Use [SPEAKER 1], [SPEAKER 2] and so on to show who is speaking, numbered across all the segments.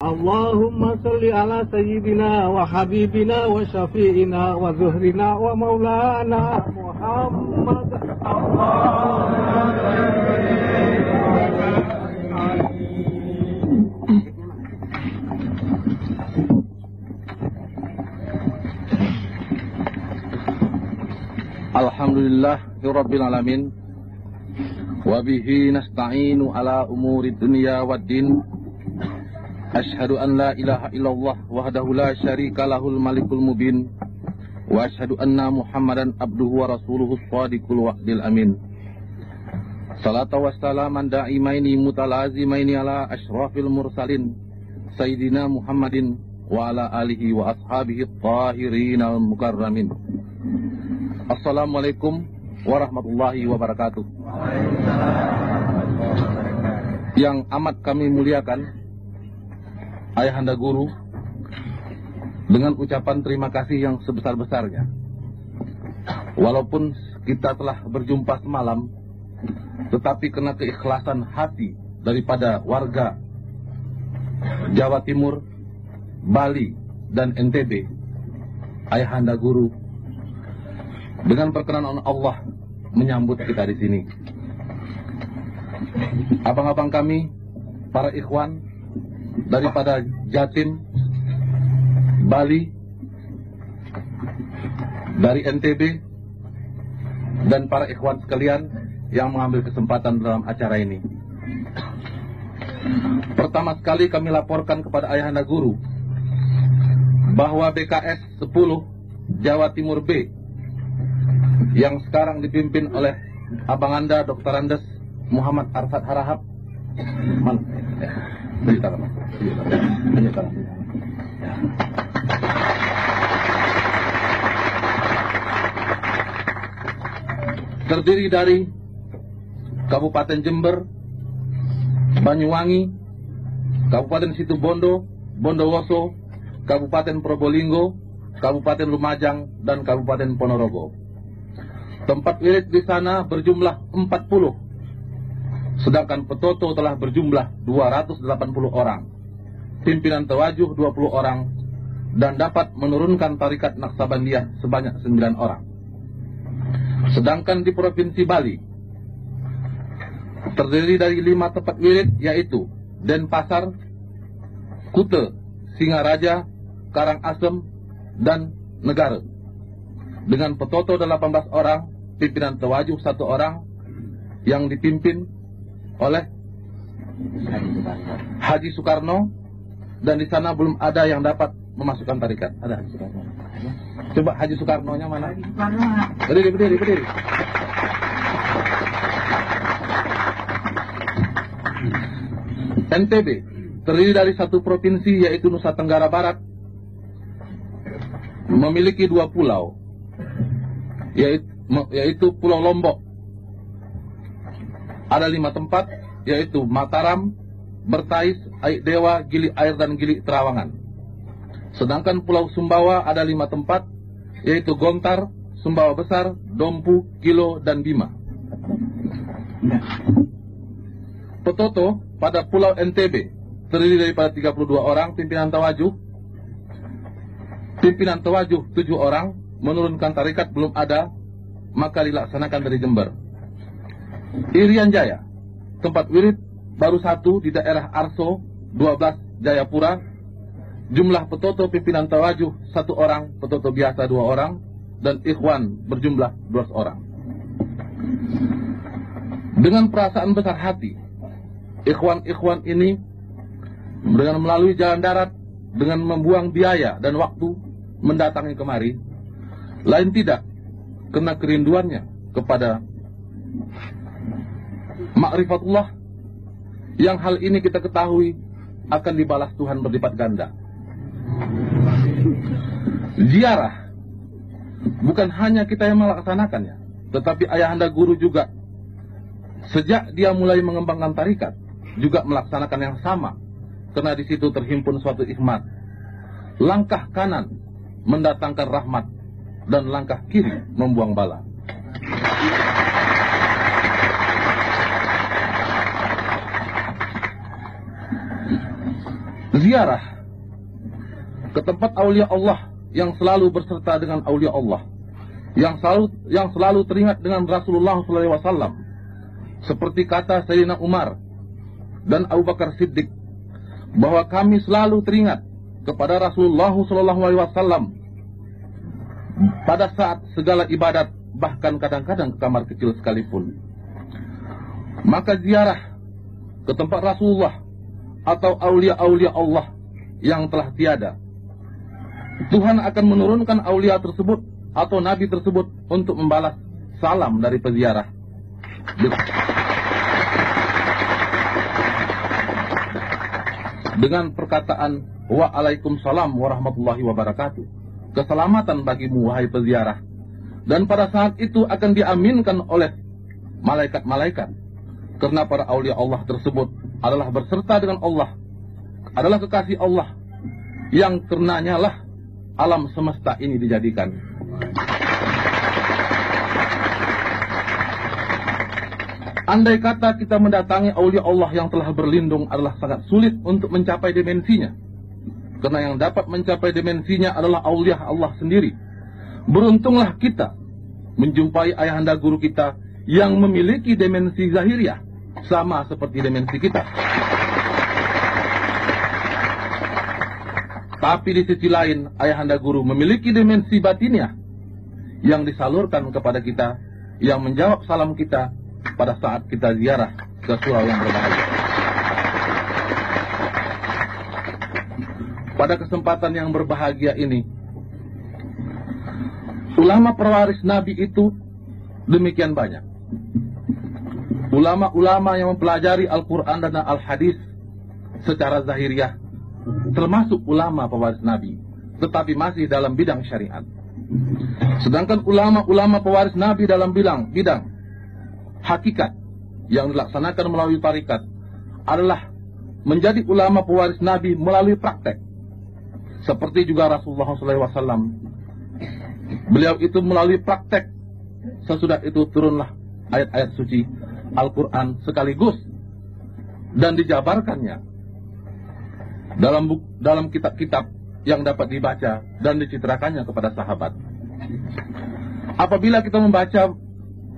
[SPEAKER 1] Allahumma salli ala sayyidina wa habibina wa syafi'ina wa zuhrina wa maulana Muhammad.
[SPEAKER 2] Alhamdulillahirabbil alamin wa bihi nasta'inu ala umuri dunya waddin. Asyhadu an la ilaha illallah wahdahu la syarika lahul malikul mubin wa asyhadu anna Muhammadan abduhu wa rasuluhu shadiqul wa'dil amin. Salatu wassalaman da'imaini mutalazimaini ala asyrafil mursalin sayyidina Muhammadin wa ala alihi wa ashabihi tahirin al mukarramin. Assalamualaikum warahmatullahi wabarakatuh. Yang amat kami muliakan Ayahanda Guru, dengan ucapan terima kasih yang sebesar-besarnya. Walaupun kita telah berjumpa semalam, tetapi karena keikhlasan hati daripada warga Jawa Timur, Bali, dan NTB, Ayahanda Guru dengan perkenan Allah menyambut kita di sini. Abang-abang kami, para ikhwan daripada Jatim, Bali, dari NTB, dan para ikhwan sekalian yang mengambil kesempatan dalam acara ini. Pertama sekali kami laporkan kepada Ayahanda Guru bahwa BKS 10 Jawa Timur B yang sekarang dipimpin oleh Abang Anda Dr. Andes Muhammad Arfad Harahap terdiri dari Kabupaten Jember, Banyuwangi, Kabupaten Situbondo, Bondowoso, Kabupaten Probolinggo, Kabupaten Lumajang, dan Kabupaten Ponorogo. Tempat wirid di sana berjumlah 40. Sedangkan petoto telah berjumlah 280 orang, pimpinan tawajuh 20 orang, dan dapat menurunkan tarikat Naksabandiyah sebanyak 9 orang. Sedangkan di Provinsi Bali terdiri dari 5 tempat wirid, yaitu Denpasar, Kute, Singaraja, Karangasem, dan Negara, dengan petoto 18 orang, pimpinan tawajuh 1 orang, yang dipimpin oleh Haji Soekarno, dan di sana belum ada yang dapat memasukkan tarikat. Ada Haji Soekarno? Coba Haji Soekarno-nya mana? Berdiri. NTB terdiri dari 1 provinsi, yaitu Nusa Tenggara Barat, memiliki 2 pulau, yaitu Pulau Lombok. Ada 5 tempat, yaitu Mataram, Bertais, Aik Dewa, Gili Air, dan Gili Terawangan. Sedangkan Pulau Sumbawa ada 5 tempat, yaitu Gontar, Sumbawa Besar, Dompu, Kilo, dan Bima. Petoto pada Pulau NTB terdiri daripada 32 orang, pimpinan tawajuh 7 orang, menurunkan tarikat belum ada, maka dilaksanakan dari Jember. Irian Jaya, tempat wirid baru 1 di daerah Arso, 12 Jayapura. Jumlah petoto pimpinan tawajuh 1 orang, petoto biasa 2 orang, dan ikhwan berjumlah 12 orang. Dengan perasaan besar hati, ikhwan-ikhwan ini dengan melalui jalan darat, dengan membuang biaya dan waktu mendatangi kemari, lain tidak karena kerinduannya kepada ma'rifatullah, yang hal ini kita ketahui akan dibalas Tuhan berlipat ganda. Ziarah bukan hanya kita yang melaksanakannya, tetapi Ayahanda Guru juga sejak dia mulai mengembangkan tarikat juga melaksanakan yang sama, karena di situ terhimpun suatu hikmat. Langkah kanan mendatangkan rahmat, dan langkah kiri membuang bala. berziarah ke tempat aulia Allah yang selalu berserta dengan aulia Allah, yang selalu teringat dengan Rasulullah SAW, seperti kata Sayyidina Umar dan Abu Bakar Siddiq, bahwa kami selalu teringat kepada Rasulullah SAW pada saat segala ibadat, bahkan kadang-kadang ke kamar kecil sekalipun. Maka ziarah ke tempat Rasulullah atau aulia-aulia Allah yang telah tiada, Tuhan akan menurunkan aulia tersebut atau nabi tersebut untuk membalas salam dari peziarah dengan perkataan waalaikumsalam warahmatullahi wabarakatuh, keselamatan bagimu wahai peziarah. Dan pada saat itu akan diaminkan oleh malaikat-malaikat, karena para aulia Allah tersebut adalah berserta dengan Allah, adalah kekasih Allah, yang karenanya lah alam semesta ini dijadikan. Andai kata kita mendatangi aulia Allah yang telah berlindung adalah sangat sulit untuk mencapai dimensinya, karena yang dapat mencapai dimensinya adalah aulia Allah sendiri. Beruntunglah kita menjumpai ayahanda guru kita yang memiliki dimensi zahiriah sama seperti dimensi kita. Tapi di sisi lain, ayahanda guru memiliki dimensi batiniah yang disalurkan kepada kita, yang menjawab salam kita pada saat kita ziarah ke surau yang berbahagia. Pada kesempatan yang berbahagia ini, ulama pewaris Nabi itu demikian banyak. Ulama-ulama yang mempelajari Al-Quran dan Al-Hadis secara zahiriah, termasuk ulama pewaris Nabi, tetapi masih dalam bidang syariat. Sedangkan ulama-ulama pewaris Nabi dalam bidang hakikat yang dilaksanakan melalui tarikat adalah menjadi ulama pewaris Nabi melalui praktek. Seperti juga Rasulullah SAW, beliau itu melalui praktek. Sesudah itu turunlah ayat-ayat suci Al-Quran sekaligus dan dijabarkannya dalam kitab-kitab yang dapat dibaca dan dicitrakannya kepada sahabat. Apabila kita membaca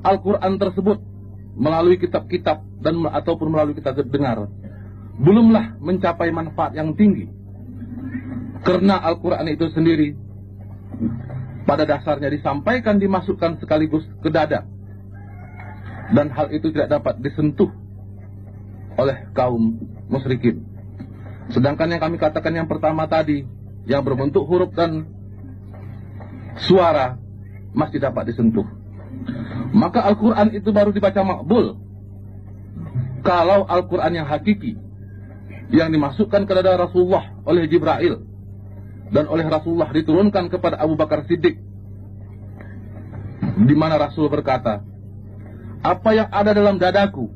[SPEAKER 2] Al-Quran tersebut melalui kitab-kitab dan ataupun melalui kita dengar, belumlah mencapai manfaat yang tinggi, karena Al-Quran itu sendiri pada dasarnya disampaikan, dimasukkan sekaligus ke dada, dan hal itu tidak dapat disentuh oleh kaum musyrikin. Sedangkan yang kami katakan yang pertama tadi, yang berbentuk huruf dan suara, masih dapat disentuh. Maka Al-Quran itu baru dibaca makbul kalau Al-Quran yang hakiki, yang dimasukkan ke dada Rasulullah oleh Jibril dan oleh Rasulullah diturunkan kepada Abu Bakar Siddiq, di mana Rasul berkata, apa yang ada dalam dadaku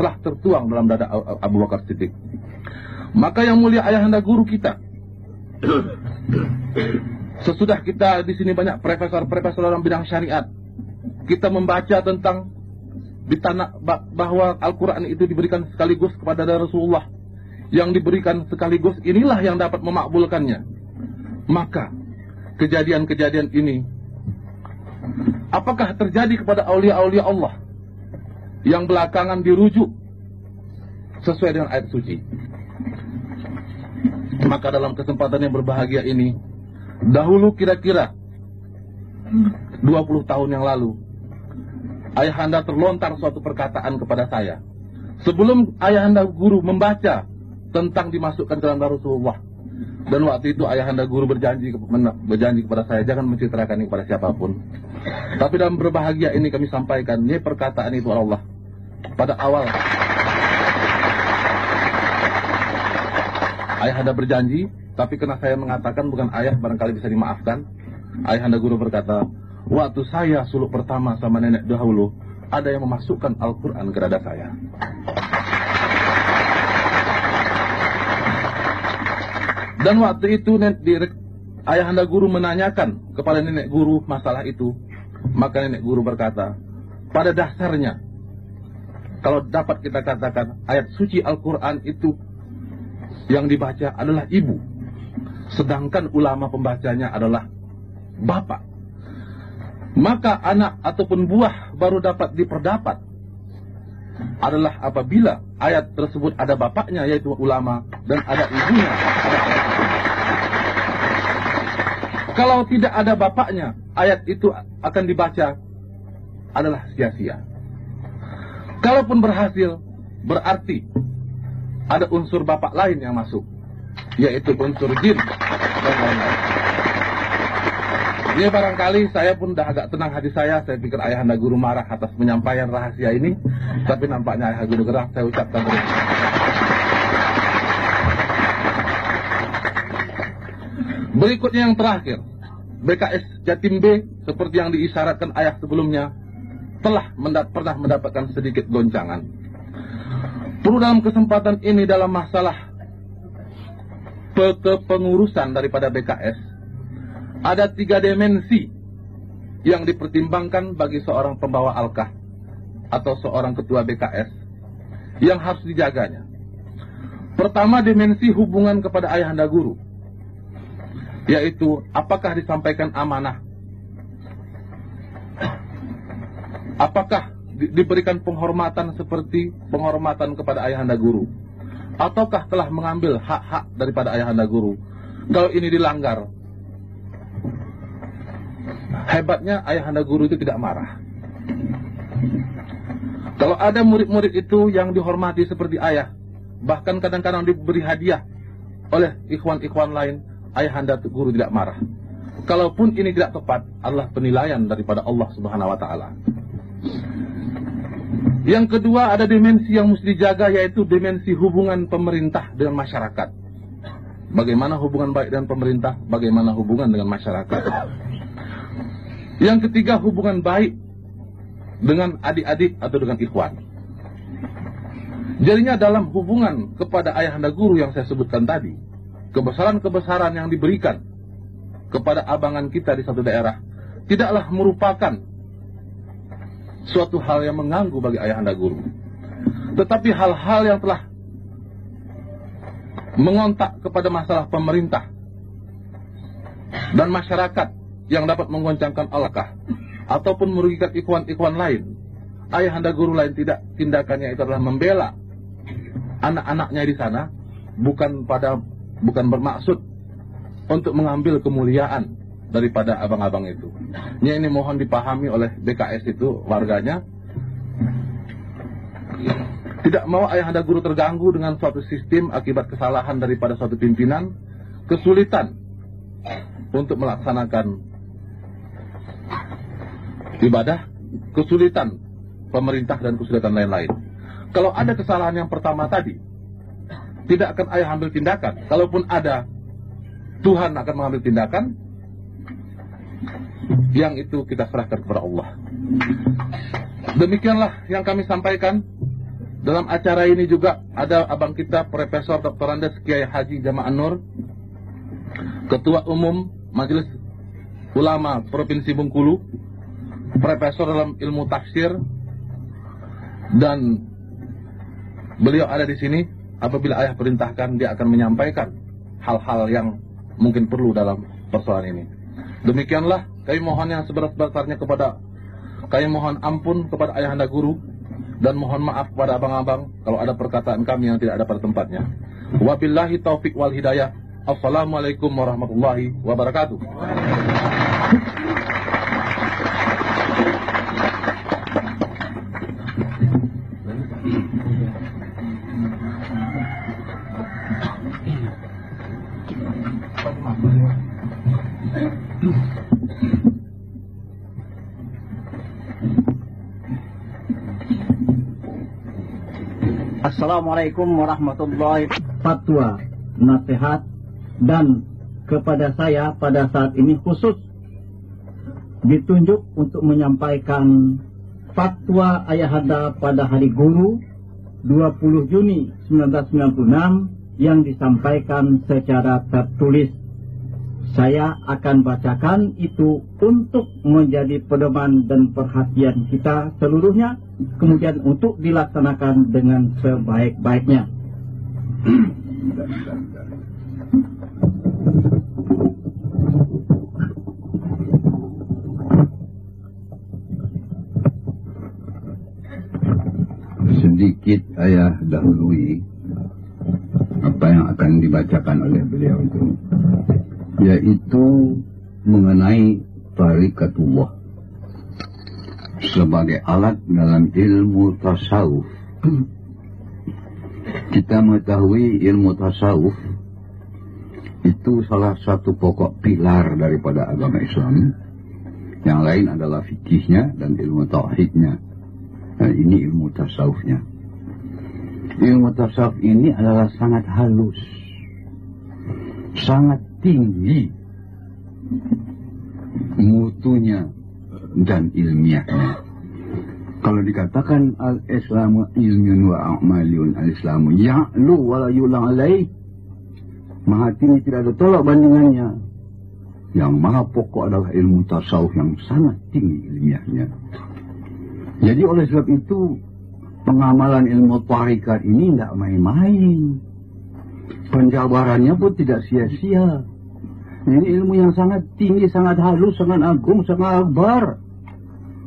[SPEAKER 2] telah tertuang dalam dada Abu Bakar Siddiq. Maka yang mulia ayahanda guru kita, sesudah kita di sini banyak profesor dalam bidang syariat, kita membaca tentang bahwa Al-Quran itu diberikan sekaligus kepada Rasulullah, yang diberikan sekaligus inilah yang dapat memakbulkannya. Maka kejadian-kejadian ini apakah terjadi kepada aulia-aulia Allah yang belakangan dirujuk sesuai dengan ayat suci? Maka dalam kesempatan yang berbahagia ini, dahulu kira-kira 20 tahun yang lalu, ayahanda terlontar suatu perkataan kepada saya. Sebelum ayahanda guru membaca tentang dimasukkan ke dalam Rasulullah, dan waktu itu ayahanda guru berjanji kepada saya, jangan menceritakan ini kepada siapapun. Tapi dalam berbahagia ini kami sampaikan, ini perkataan itu Allah pada awal. Ayahanda berjanji, tapi karena saya mengatakan bukan ayah, barangkali bisa dimaafkan. Ayahanda guru berkata, waktu saya suluk pertama sama nenek dahulu, ada yang memasukkan Al-Quran ke dada saya. Dan waktu itu ayahanda guru menanyakan kepada nenek guru masalah itu. Maka nenek guru berkata, pada dasarnya, kalau dapat kita katakan ayat suci Al-Quran itu yang dibaca adalah ibu, sedangkan ulama pembacanya adalah bapak. Maka anak ataupun buah baru dapat diperdapat adalah apabila ayat tersebut ada bapaknya yaitu ulama dan ada ibunya. Kalau tidak ada bapaknya, ayat itu akan dibaca adalah sia-sia. Kalaupun berhasil, berarti ada unsur bapak lain yang masuk, yaitu unsur jin dan lain-lain. Ya barangkali saya pun dah agak tenang hati saya pikir ayahanda guru marah atas penyampaian rahasia ini, tapi nampaknya ayah guru gerah, saya ucapkan terima kasih. Berikutnya yang terakhir, BKS Jatim B seperti yang diisyaratkan ayah sebelumnya telah pernah mendapatkan sedikit goncangan. Perlu dalam kesempatan ini dalam masalah kepengurusan daripada BKS, ada 3 dimensi yang dipertimbangkan bagi seorang pembawa alkah atau seorang ketua BKS yang harus dijaganya. Pertama, dimensi hubungan kepada ayahanda guru, yaitu apakah disampaikan amanah, apakah diberikan penghormatan seperti penghormatan kepada ayahanda guru, ataukah telah mengambil hak-hak daripada ayahanda guru. Kalau ini dilanggar, hebatnya ayahanda guru itu tidak marah. Kalau ada murid-murid itu yang dihormati seperti ayah, bahkan kadang-kadang diberi hadiah oleh ikhwan-ikhwan lain, ayahanda guru tidak marah. Kalaupun ini tidak tepat, adalah penilaian daripada Allah Subhanahu wa taala. Yang kedua, ada dimensi yang mesti dijaga, yaitu dimensi hubungan pemerintah dengan masyarakat. Bagaimana hubungan baik dengan pemerintah, bagaimana hubungan dengan masyarakat. Yang ketiga, hubungan baik dengan adik-adik atau dengan ikhwan. Jadinya dalam hubungan kepada ayahanda guru yang saya sebutkan tadi, kebesaran-kebesaran yang diberikan kepada abangan kita di satu daerah tidaklah merupakan suatu hal yang mengganggu bagi ayahanda guru, tetapi hal-hal yang telah mengontak kepada masalah pemerintah dan masyarakat yang dapat menggoncangkan alkah ataupun merugikan ikhwan-ikhwan lain, ayahanda guru lain tidak, tindakannya itu adalah membela anak-anaknya di sana, bukan bermaksud untuk mengambil kemuliaan daripada abang-abang itu. Ini mohon dipahami oleh BKS itu, warganya tidak mau ayahanda guru terganggu dengan suatu sistem akibat kesalahan daripada suatu pimpinan, kesulitan untuk melaksanakan ibadah, kesulitan pemerintah dan kesulitan lain-lain. Kalau ada kesalahan yang pertama tadi, tidak akan ayah ambil tindakan. Kalaupun ada, Tuhan akan mengambil tindakan, yang itu kita serahkan kepada Allah. Demikianlah yang kami sampaikan. Dalam acara ini juga ada abang kita Profesor Dr. Andes Kiai Haji Jamaah Nur, Ketua Umum Majelis Ulama Provinsi Bengkulu, Profesor dalam ilmu tafsir, dan beliau ada di sini. Apabila ayah perintahkan, dia akan menyampaikan hal-hal yang mungkin perlu dalam persoalan ini. Demikianlah, kami mohon yang seberat-besarnya kami mohon ampun kepada ayahanda guru, dan mohon maaf kepada abang-abang kalau ada perkataan kami yang tidak ada pada tempatnya. Wabillahi taufik wal hidayah. Assalamualaikum warahmatullahi wabarakatuh.
[SPEAKER 3] Assalamualaikum warahmatullahi wabarakatuh. Fatwa, nasihat, dan kepada saya pada saat ini khusus ditunjuk untuk menyampaikan fatwa ayahanda pada hari guru 20 Juni 1996 yang disampaikan secara tertulis. Saya akan bacakan itu untuk menjadi pedoman dan perhatian kita seluruhnya, kemudian untuk dilaksanakan dengan sebaik-baiknya.
[SPEAKER 4] Sedikit ayah dahului apa yang akan dibacakan oleh beliau itu, yaitu mengenai tarikatullah sebagai alat dalam ilmu tasawuf. Kita mengetahui ilmu tasawuf itu salah satu pokok pilar daripada agama Islam. Yang lain adalah fikihnya dan ilmu tauhidnya. Nah, ini ilmu tasawufnya. Ilmu tasawuf ini adalah sangat halus, sangat tinggi mutunya dan ilmiahnya. Kalau dikatakan al-Islamu ilmun wa a'malun, al-Islamu ya'lu wa la yu'la alaih, maha tinggi tidak ada tolak bandingannya. Yang maha pokok adalah ilmu tasawuf yang sangat tinggi ilmiahnya. Jadi oleh sebab itu pengamalan ilmu tarikat ini tidak main-main. Penjabarannya pun tidak sia-sia. Ini ilmu yang sangat tinggi, sangat halus, sangat agung, sangat akbar.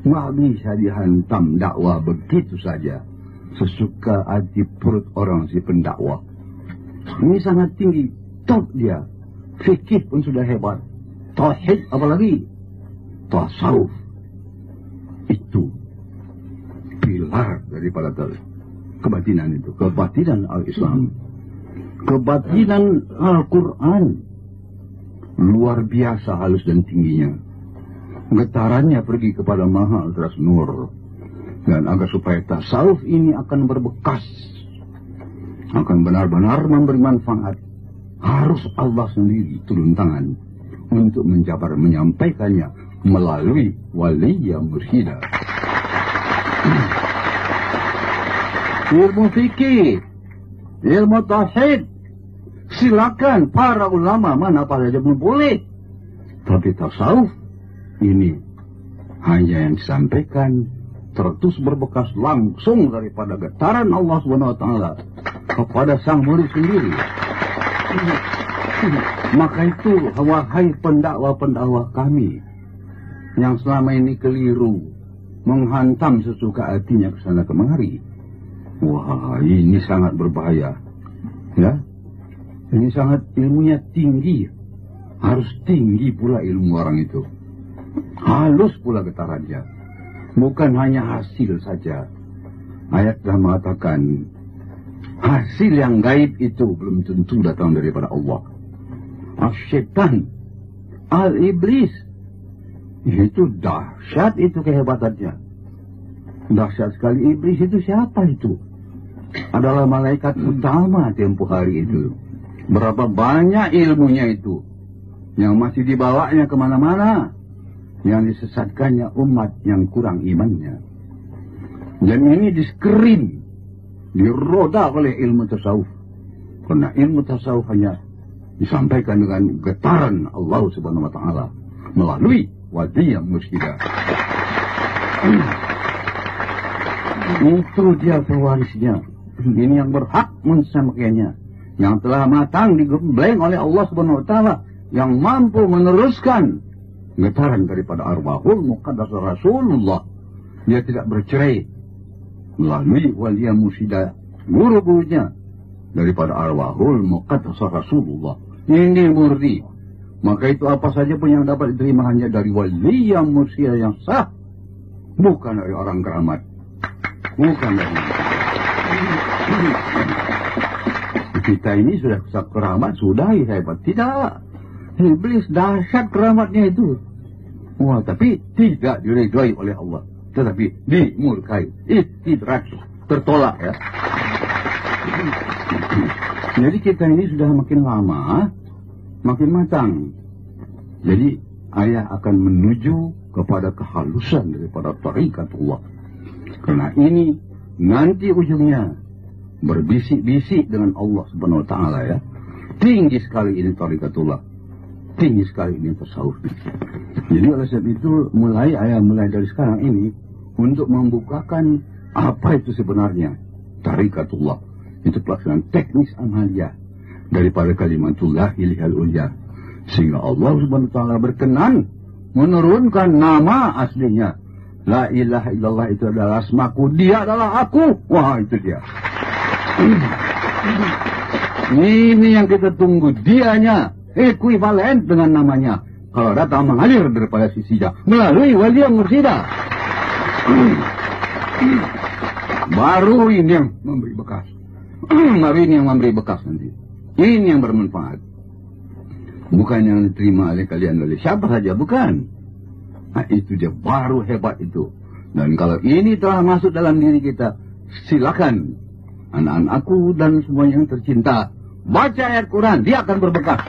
[SPEAKER 4] Nggak bisa dihantam dakwah begitu saja sesuka hati perut orang si pendakwah. Ini sangat tinggi, top dia. Fikih pun sudah hebat, tauhid apalagi, tasawuf itu pilar daripada kebatinan itu, kebatinan al-Islam, kebatinan Al-Quran, luar biasa halus dan tingginya. Getarannya pergi kepada maha ultras nur. Dan agar supaya tasawuf ini akan berbekas, akan benar-benar memberi manfaat, harus Allah sendiri turun tangan untuk menjabar menyampaikannya melalui wali yang mursyida. Ilmu fikih, ilmu tauhid, silakan para ulama mana pada saja boleh. Tapi tasawuf ini hanya yang disampaikan terus berbekas langsung daripada getaran Allah SWT kepada sang murid sendiri. Maka itu wahai pendakwa-pendakwa kami yang selama ini keliru menghantam sesuka hatinya ke sana kemari. Wah, ini sangat berbahaya. Ya, ini sangat ilmunya tinggi. Harus tinggi pula ilmu orang itu. Halus pula getarannya. Bukan hanya hasil saja. Ayat telah mengatakan hasil yang gaib itu belum tentu datang daripada Allah. As-syaitan, al-iblis, itu dahsyat, itu kehebatannya. Dahsyat sekali. Iblis itu siapa itu? Adalah malaikat utama tempoh hari itu. Berapa banyak ilmunya itu yang masih dibawanya kemana-mana, yang disesatkannya umat yang kurang imannya. Dan ini diskrim, diroda oleh ilmu tasawuf. Karena ilmu tasawuf hanya disampaikan dengan getaran Allah Subhanahu wa Ta'ala melalui wali yang mursyida. Itu dia pewarisnya. Ini yang berhak mensampaikannya, yang telah matang digembleng oleh Allah Subhanahu wa Ta'ala, yang mampu meneruskan getaran daripada arwahul muqaddas Rasulullah. Dia tidak bercerai melalui wali yang mursyida, guru-gurunya daripada arwahul muqaddas Rasulullah. Ini murni. Maka itu apa saja pun yang dapat diterima hanya dari wali yang mursyida yang sah, bukan dari orang keramat, bukan dari kita ini sudah keramat, sudah hebat. Tidak. Iblis dahsyat keramatnya itu. Wah, tapi tidak diridhoi oleh Allah, tetapi dimurkai, istidrak, tertolak ya. Jadi kita ini sudah makin lama, makin matang. Jadi ayah akan menuju kepada kehalusan daripada tarikatullah. Karena ini nanti ujungnya berbisik-bisik dengan Allah Subhanahu wa Ta'ala ya. Tinggi sekali ini tarikatullah, tinggi sekali ini tasawuf. Jadi oleh sebab itu mulai dari sekarang ini untuk membukakan apa itu sebenarnya tarikatullah. Itu pelaksanaan teknis amaliyah daripada kalimatullah ilahil ulya. Sehingga Allah subhanahu wa ta'ala berkenan menurunkan nama aslinya. La ilaha illallah itu adalah asmaku, dia adalah aku. Wah, itu dia. Ini yang kita tunggu, dianya ekuivalen dengan namanya. Kalau datang mengalir daripada sisinya melalui wali yang mursyida, baru ini yang memberi bekas. Baru ini yang memberi bekas nanti. Ini yang bermanfaat. Bukan yang diterima oleh kalian oleh siapa saja, bukan. Nah, itu dia, baru hebat itu. Dan kalau ini telah masuk dalam diri kita, silakan anak-anakku dan semua yang tercinta, baca ayat Quran, dia akan berbekas.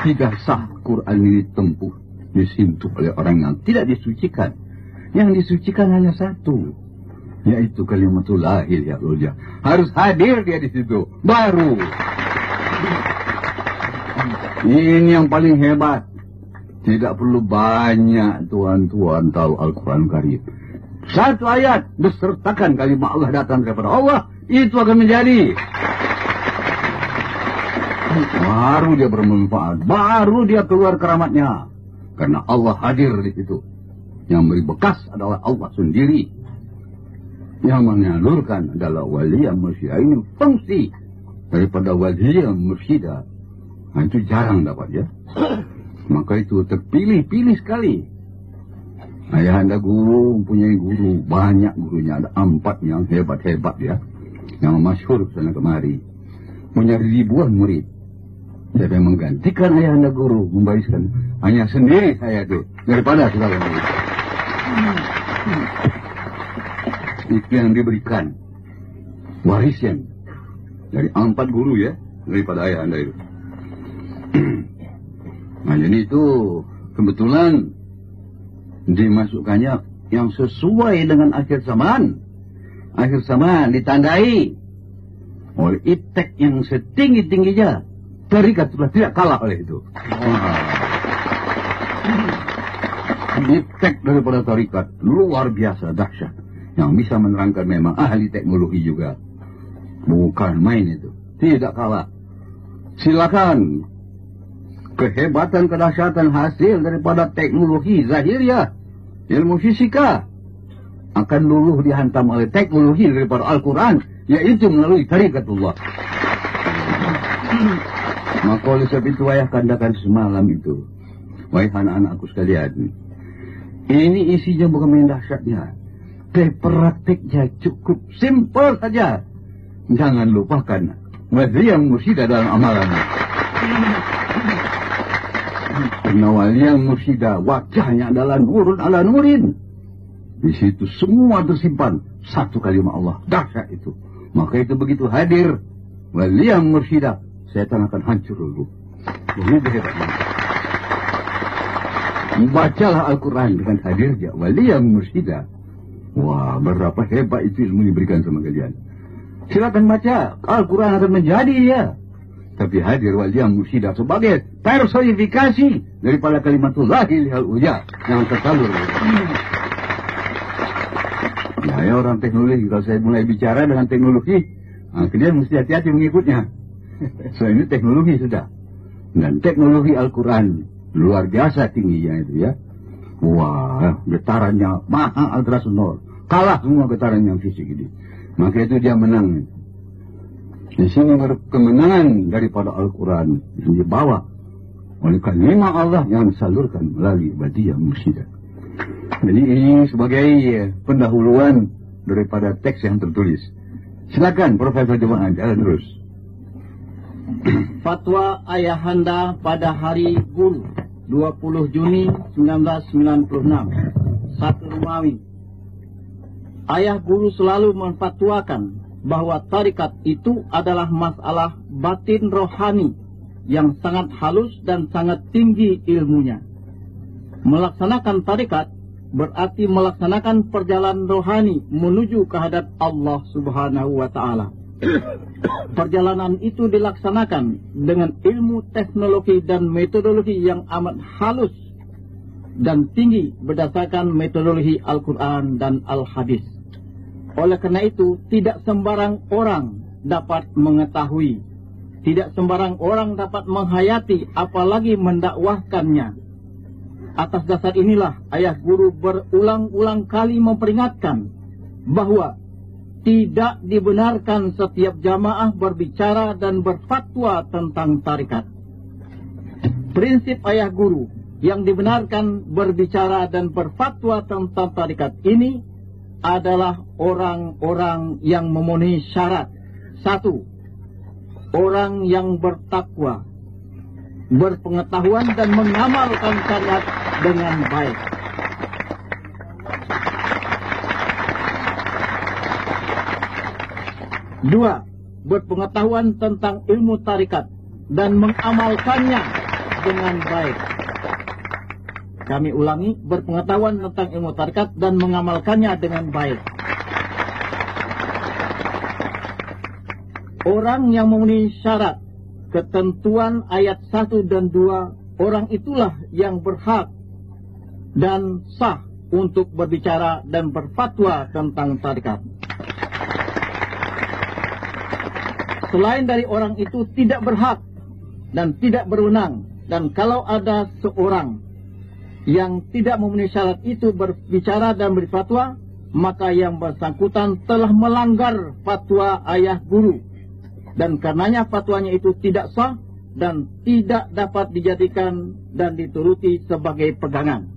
[SPEAKER 4] Tidak sah Quran ini tempuh, disentuh oleh orang yang tidak disucikan. Yang disucikan hanya satu, yaitu kalimatullah ilahil ulya. Harus hadir dia di situ, baru. Ini yang paling hebat. Tidak perlu banyak tuan-tuan tahu Al-Quran Karim. Satu ayat besertakan kalimat Allah datang daripada Allah, itu akan menjadi. Baru dia bermanfaat, baru dia keluar keramatnya. Karena Allah hadir di situ. Yang beri bekas adalah Allah sendiri. Yang menyalurkan adalah wali yang mursyida. Ini fungsi daripada wali yang mursyida. Nah, itu jarang dapat ya. Maka itu terpilih-pilih sekali. Ayahanda guru mempunyai guru, banyak gurunya, ada 4 yang hebat-hebat ya, yang masyhur sana kemari, punya ribuan murid. Siapa yang menggantikan ayahanda guru, membariskan hanya sendiri saya itu daripada segala murid. Itu yang diberikan warisan dari 4 guru ya, daripada ayahanda itu. Nah, jadi itu kebetulan dimasukkannya yang sesuai dengan akhir zaman. Akhir zaman ditandai oleh iptek yang setinggi-tingginya. Tarikat sudah tidak kalah oleh itu. Iptek daripada tarikat luar biasa dahsyat, yang bisa menerangkan memang ahli teknologi juga. Bukan main itu, tidak kalah. Silakan. Kehebatan, kedahsyatan hasil daripada teknologi zahiriyah, ilmu fisika, akan luluh dihantam oleh teknologi daripada Al-Quran, yaitu melalui tarikatullah. Maka oleh sebab itu ayah katakan semalam itu, wahai anak-anakku sekalian, ini isinya bukan main dahsyatnya, prakteknya cukup simpel saja. Jangan lupakan wali yang mursyida dalam amalannya. Karena wali yang mursyida wajahnya adalah nurun ala nurin. Di situ semua tersimpan satu kalimat Allah, dahsyat itu. Maka itu begitu hadir wali yang mursyida, setan akan hancur dulu. Begitu hebatnya. Bacalah Al-Quran dengan hadirnya wali yang mursyida. Wah, berapa hebat itu ilmu diberikan sama kalian. Silakan baca, Al-Quran akan menjadi ya. Tapi hadir wali yang mursyida sebagai personifikasi daripada kalimatullah ilahil ulya yang tersalur. Ya, orang teknologi, kalau saya mulai bicara dengan teknologi, kalian mesti hati-hati mengikutnya. So ini teknologi sudah. Dan teknologi Al-Quran luar biasa tingginya itu ya. Wah, getarannya maha ultrasonor, kalah semua getaran yang fisik ini. Maka itu dia menang. Di sini kemenangan daripada Al-Quran yang dibawa oleh kalimat Allah yang disalurkan melalui Badiyah Mursyida. Jadi ini sebagai pendahuluan daripada teks yang tertulis. Silakan Profesor Jemaah, jalan terus.
[SPEAKER 3] Fatwa Ayahanda pada hari Guru 20 Juni 1996. 1 Romawi. Ayah Guru selalu memfatwakan bahwa tarikat itu adalah masalah batin rohani yang sangat halus dan sangat tinggi ilmunya. Melaksanakan tarikat berarti melaksanakan perjalanan rohani menuju kehadrat Allah Subhanahu wa Ta'ala. Perjalanan itu dilaksanakan dengan ilmu teknologi dan metodologi yang amat halus dan tinggi berdasarkan metodologi Al-Quran dan Al-Hadis. Oleh karena itu, tidak sembarang orang dapat mengetahui. Tidak sembarang orang dapat menghayati, apalagi mendakwahkannya. Atas dasar inilah ayah guru berulang-ulang kali memperingatkan bahwa tidak dibenarkan setiap jamaah berbicara dan berfatwa tentang tarikat. Prinsip ayah guru yang dibenarkan berbicara dan berfatwa tentang tarikat ini adalah orang-orang yang memenuhi syarat. 1. Orang yang bertakwa, berpengetahuan dan mengamalkan syariat dengan baik. 2. Berpengetahuan tentang ilmu tarikat dan mengamalkannya dengan baik. Kami ulangi, berpengetahuan tentang ilmu tarikat dan mengamalkannya dengan baik. Orang yang memenuhi syarat ketentuan ayat 1 dan 2, orang itulah yang berhak dan sah untuk berbicara dan berfatwa tentang tarikat. Selain dari orang itu tidak berhak dan tidak berwenang. Dan kalau ada seorang yang tidak memenuhi syarat itu berbicara dan berfatwa, maka yang bersangkutan telah melanggar fatwa ayah guru. Dan karenanya fatwanya itu tidak sah dan tidak dapat dijadikan dan dituruti sebagai pegangan.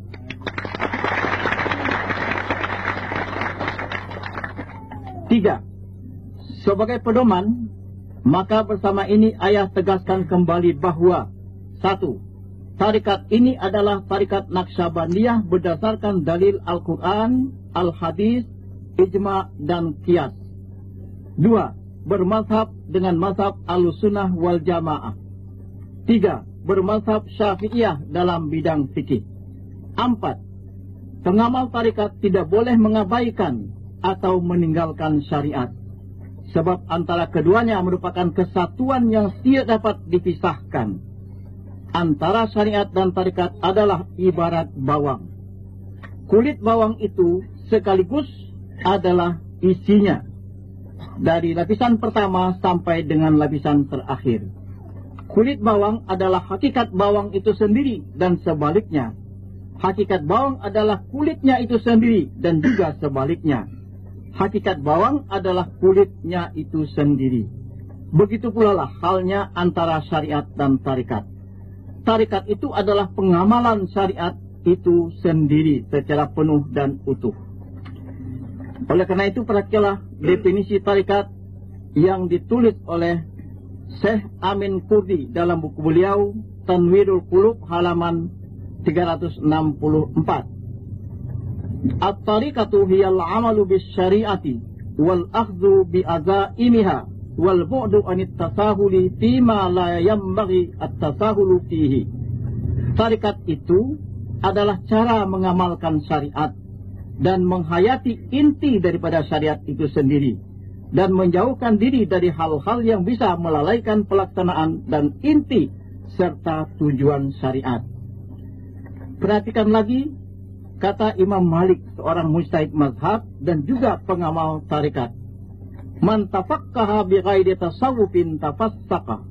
[SPEAKER 3] Tiga, sebagai pedoman, maka bersama ini ayah tegaskan kembali bahwa 1. Tarikat ini adalah tarikat Naqsyabandiyah berdasarkan dalil Al-Quran, Al-Hadis, Ijma' dan Qiyas. 2. Bermazhab dengan mazhab Ahlussunnah wal Jamaah. 3. Bermazhab Syafi'iyah dalam bidang fikih. 4. Pengamal tarikat tidak boleh mengabaikan atau meninggalkan syariat, sebab antara keduanya merupakan kesatuan yang tidak dapat dipisahkan. Antara syariat dan tarikat adalah ibarat bawang. Kulit bawang itu sekaligus adalah isinya, dari lapisan pertama sampai dengan lapisan terakhir. Kulit bawang adalah hakikat bawang itu sendiri dan sebaliknya. Hakikat bawang adalah kulitnya itu sendiri dan juga sebaliknya. Hakikat bawang adalah kulitnya itu sendiri. Begitu pula lah halnya antara syariat dan tarikat. Tarikat itu adalah pengamalan syariat itu sendiri secara penuh dan utuh. Oleh karena itu, perhatikanlah definisi tarikat yang ditulis oleh Syekh Amin Kurdi dalam buku beliau Tanwirul Qulub halaman 364. At-tariqatu hiyal amalu bis syariati wal akhdhu bi azaimiha wal bu'du anit tasahuli fima la yambaghi at-tasahulu fihi. Tarikat itu adalah cara mengamalkan syariat dan menghayati inti daripada syariat itu sendiri, dan menjauhkan diri dari hal-hal yang bisa melalaikan pelaksanaan dan inti serta tujuan syariat. Perhatikan lagi kata Imam Malik, seorang mujtahid mazhab dan juga pengamal tarikat. Man tafaqqaha bi ghairi tasawwufin tafassaqa,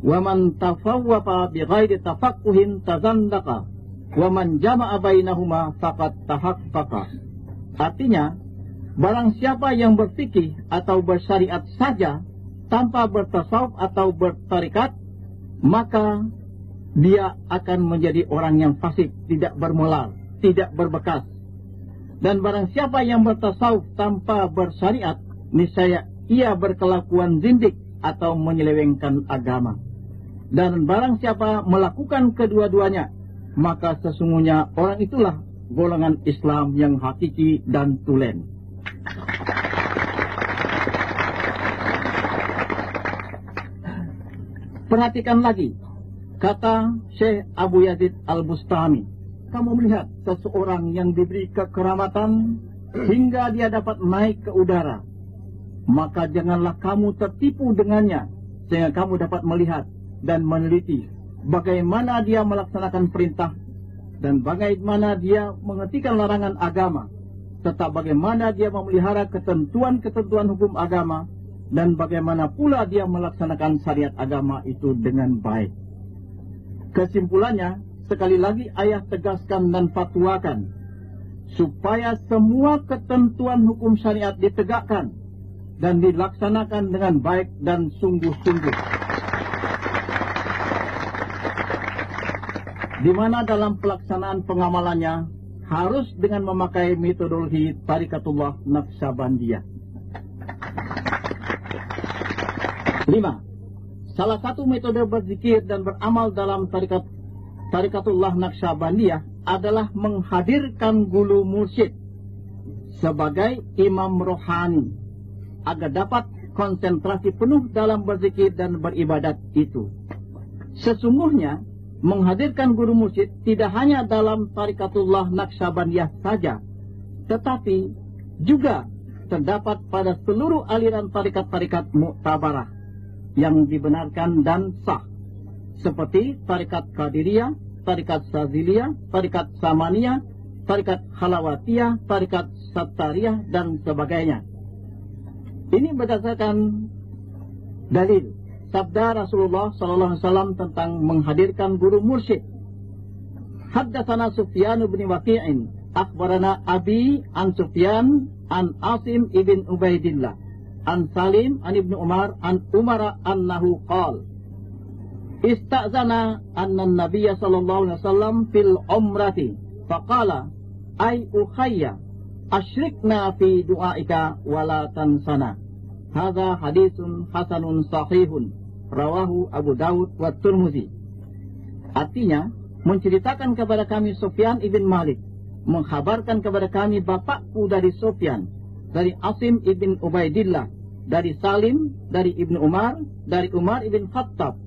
[SPEAKER 3] wa man tafawwafa bi ghairi tafaqquhin tazandaqa, wa man jama'a bainahuma faqad tahaqqaqa. Artinya, barang siapa yang berfikih atau bersyariat saja tanpa bertasawuf atau bertarikat, maka dia akan menjadi orang yang fasik, tidak bermoral, tidak berbekas. Dan barang siapa yang bertasawuf tanpa bersyariat, niscaya ia berkelakuan zindik atau menyelewengkan agama. Dan barang siapa melakukan kedua-duanya, maka sesungguhnya orang itulah golongan Islam yang hakiki dan tulen. Perhatikan lagi kata Syekh Abu Yazid Al-Bustami. Kamu melihat seseorang yang diberi kekeramatan hingga dia dapat naik ke udara, maka janganlah kamu tertipu dengannya, sehingga kamu dapat melihat dan meneliti bagaimana dia melaksanakan perintah dan bagaimana dia menghentikan larangan agama, serta bagaimana dia memelihara ketentuan-ketentuan hukum agama, dan bagaimana pula dia melaksanakan syariat agama itu dengan baik. Kesimpulannya, sekali lagi ayah tegaskan dan fatwakan supaya semua ketentuan hukum syariat ditegakkan dan dilaksanakan dengan baik dan sungguh-sungguh. Di mana dalam pelaksanaan pengamalannya harus dengan memakai metodologi Tarikatullah Naqsyabandiyah. 5. Salah satu metode berzikir dan beramal dalam Tarikatullah Naqsyabandiyah adalah menghadirkan guru mursyid sebagai imam rohani agar dapat konsentrasi penuh dalam berzikir dan beribadat itu. Sesungguhnya menghadirkan guru mursyid tidak hanya dalam Tarikatullah Naqsyabandiyah saja, tetapi juga terdapat pada seluruh aliran tarikat-tarikat mu'tabarah yang dibenarkan dan sah, seperti tarikat Qadiriyah, tarikat Saziliyah, tarikat Samaniyah, tarikat Khalawatiyah, tarikat Sattariyah, dan sebagainya. Ini berdasarkan dalil sabda Rasulullah SAW tentang menghadirkan guru mursyid. Haddatsana Sufyan bin Waqi'in, akhbarana Abi an Sufyan an Asim ibn Ubaidillah, an Salim an Ibnu Umar an Umar annahu qala ista'zana anna an-nabiyya sallallahu alaihi wasallam fil umrati faqala ay ukhayya asyrikna fi du'aika wala tansana. Hadza haditsun hasanun sahihun rawahu Abu Daud wa Tirmidzi. Artinya, menceritakan kepada kami Sufyan ibn Malik, mengkhabarkan kepada kami bapakku dari Sufyan, dari Asim ibn Ubaidillah, dari Salim, dari Ibnu Umar, dari Umar ibn Khattab,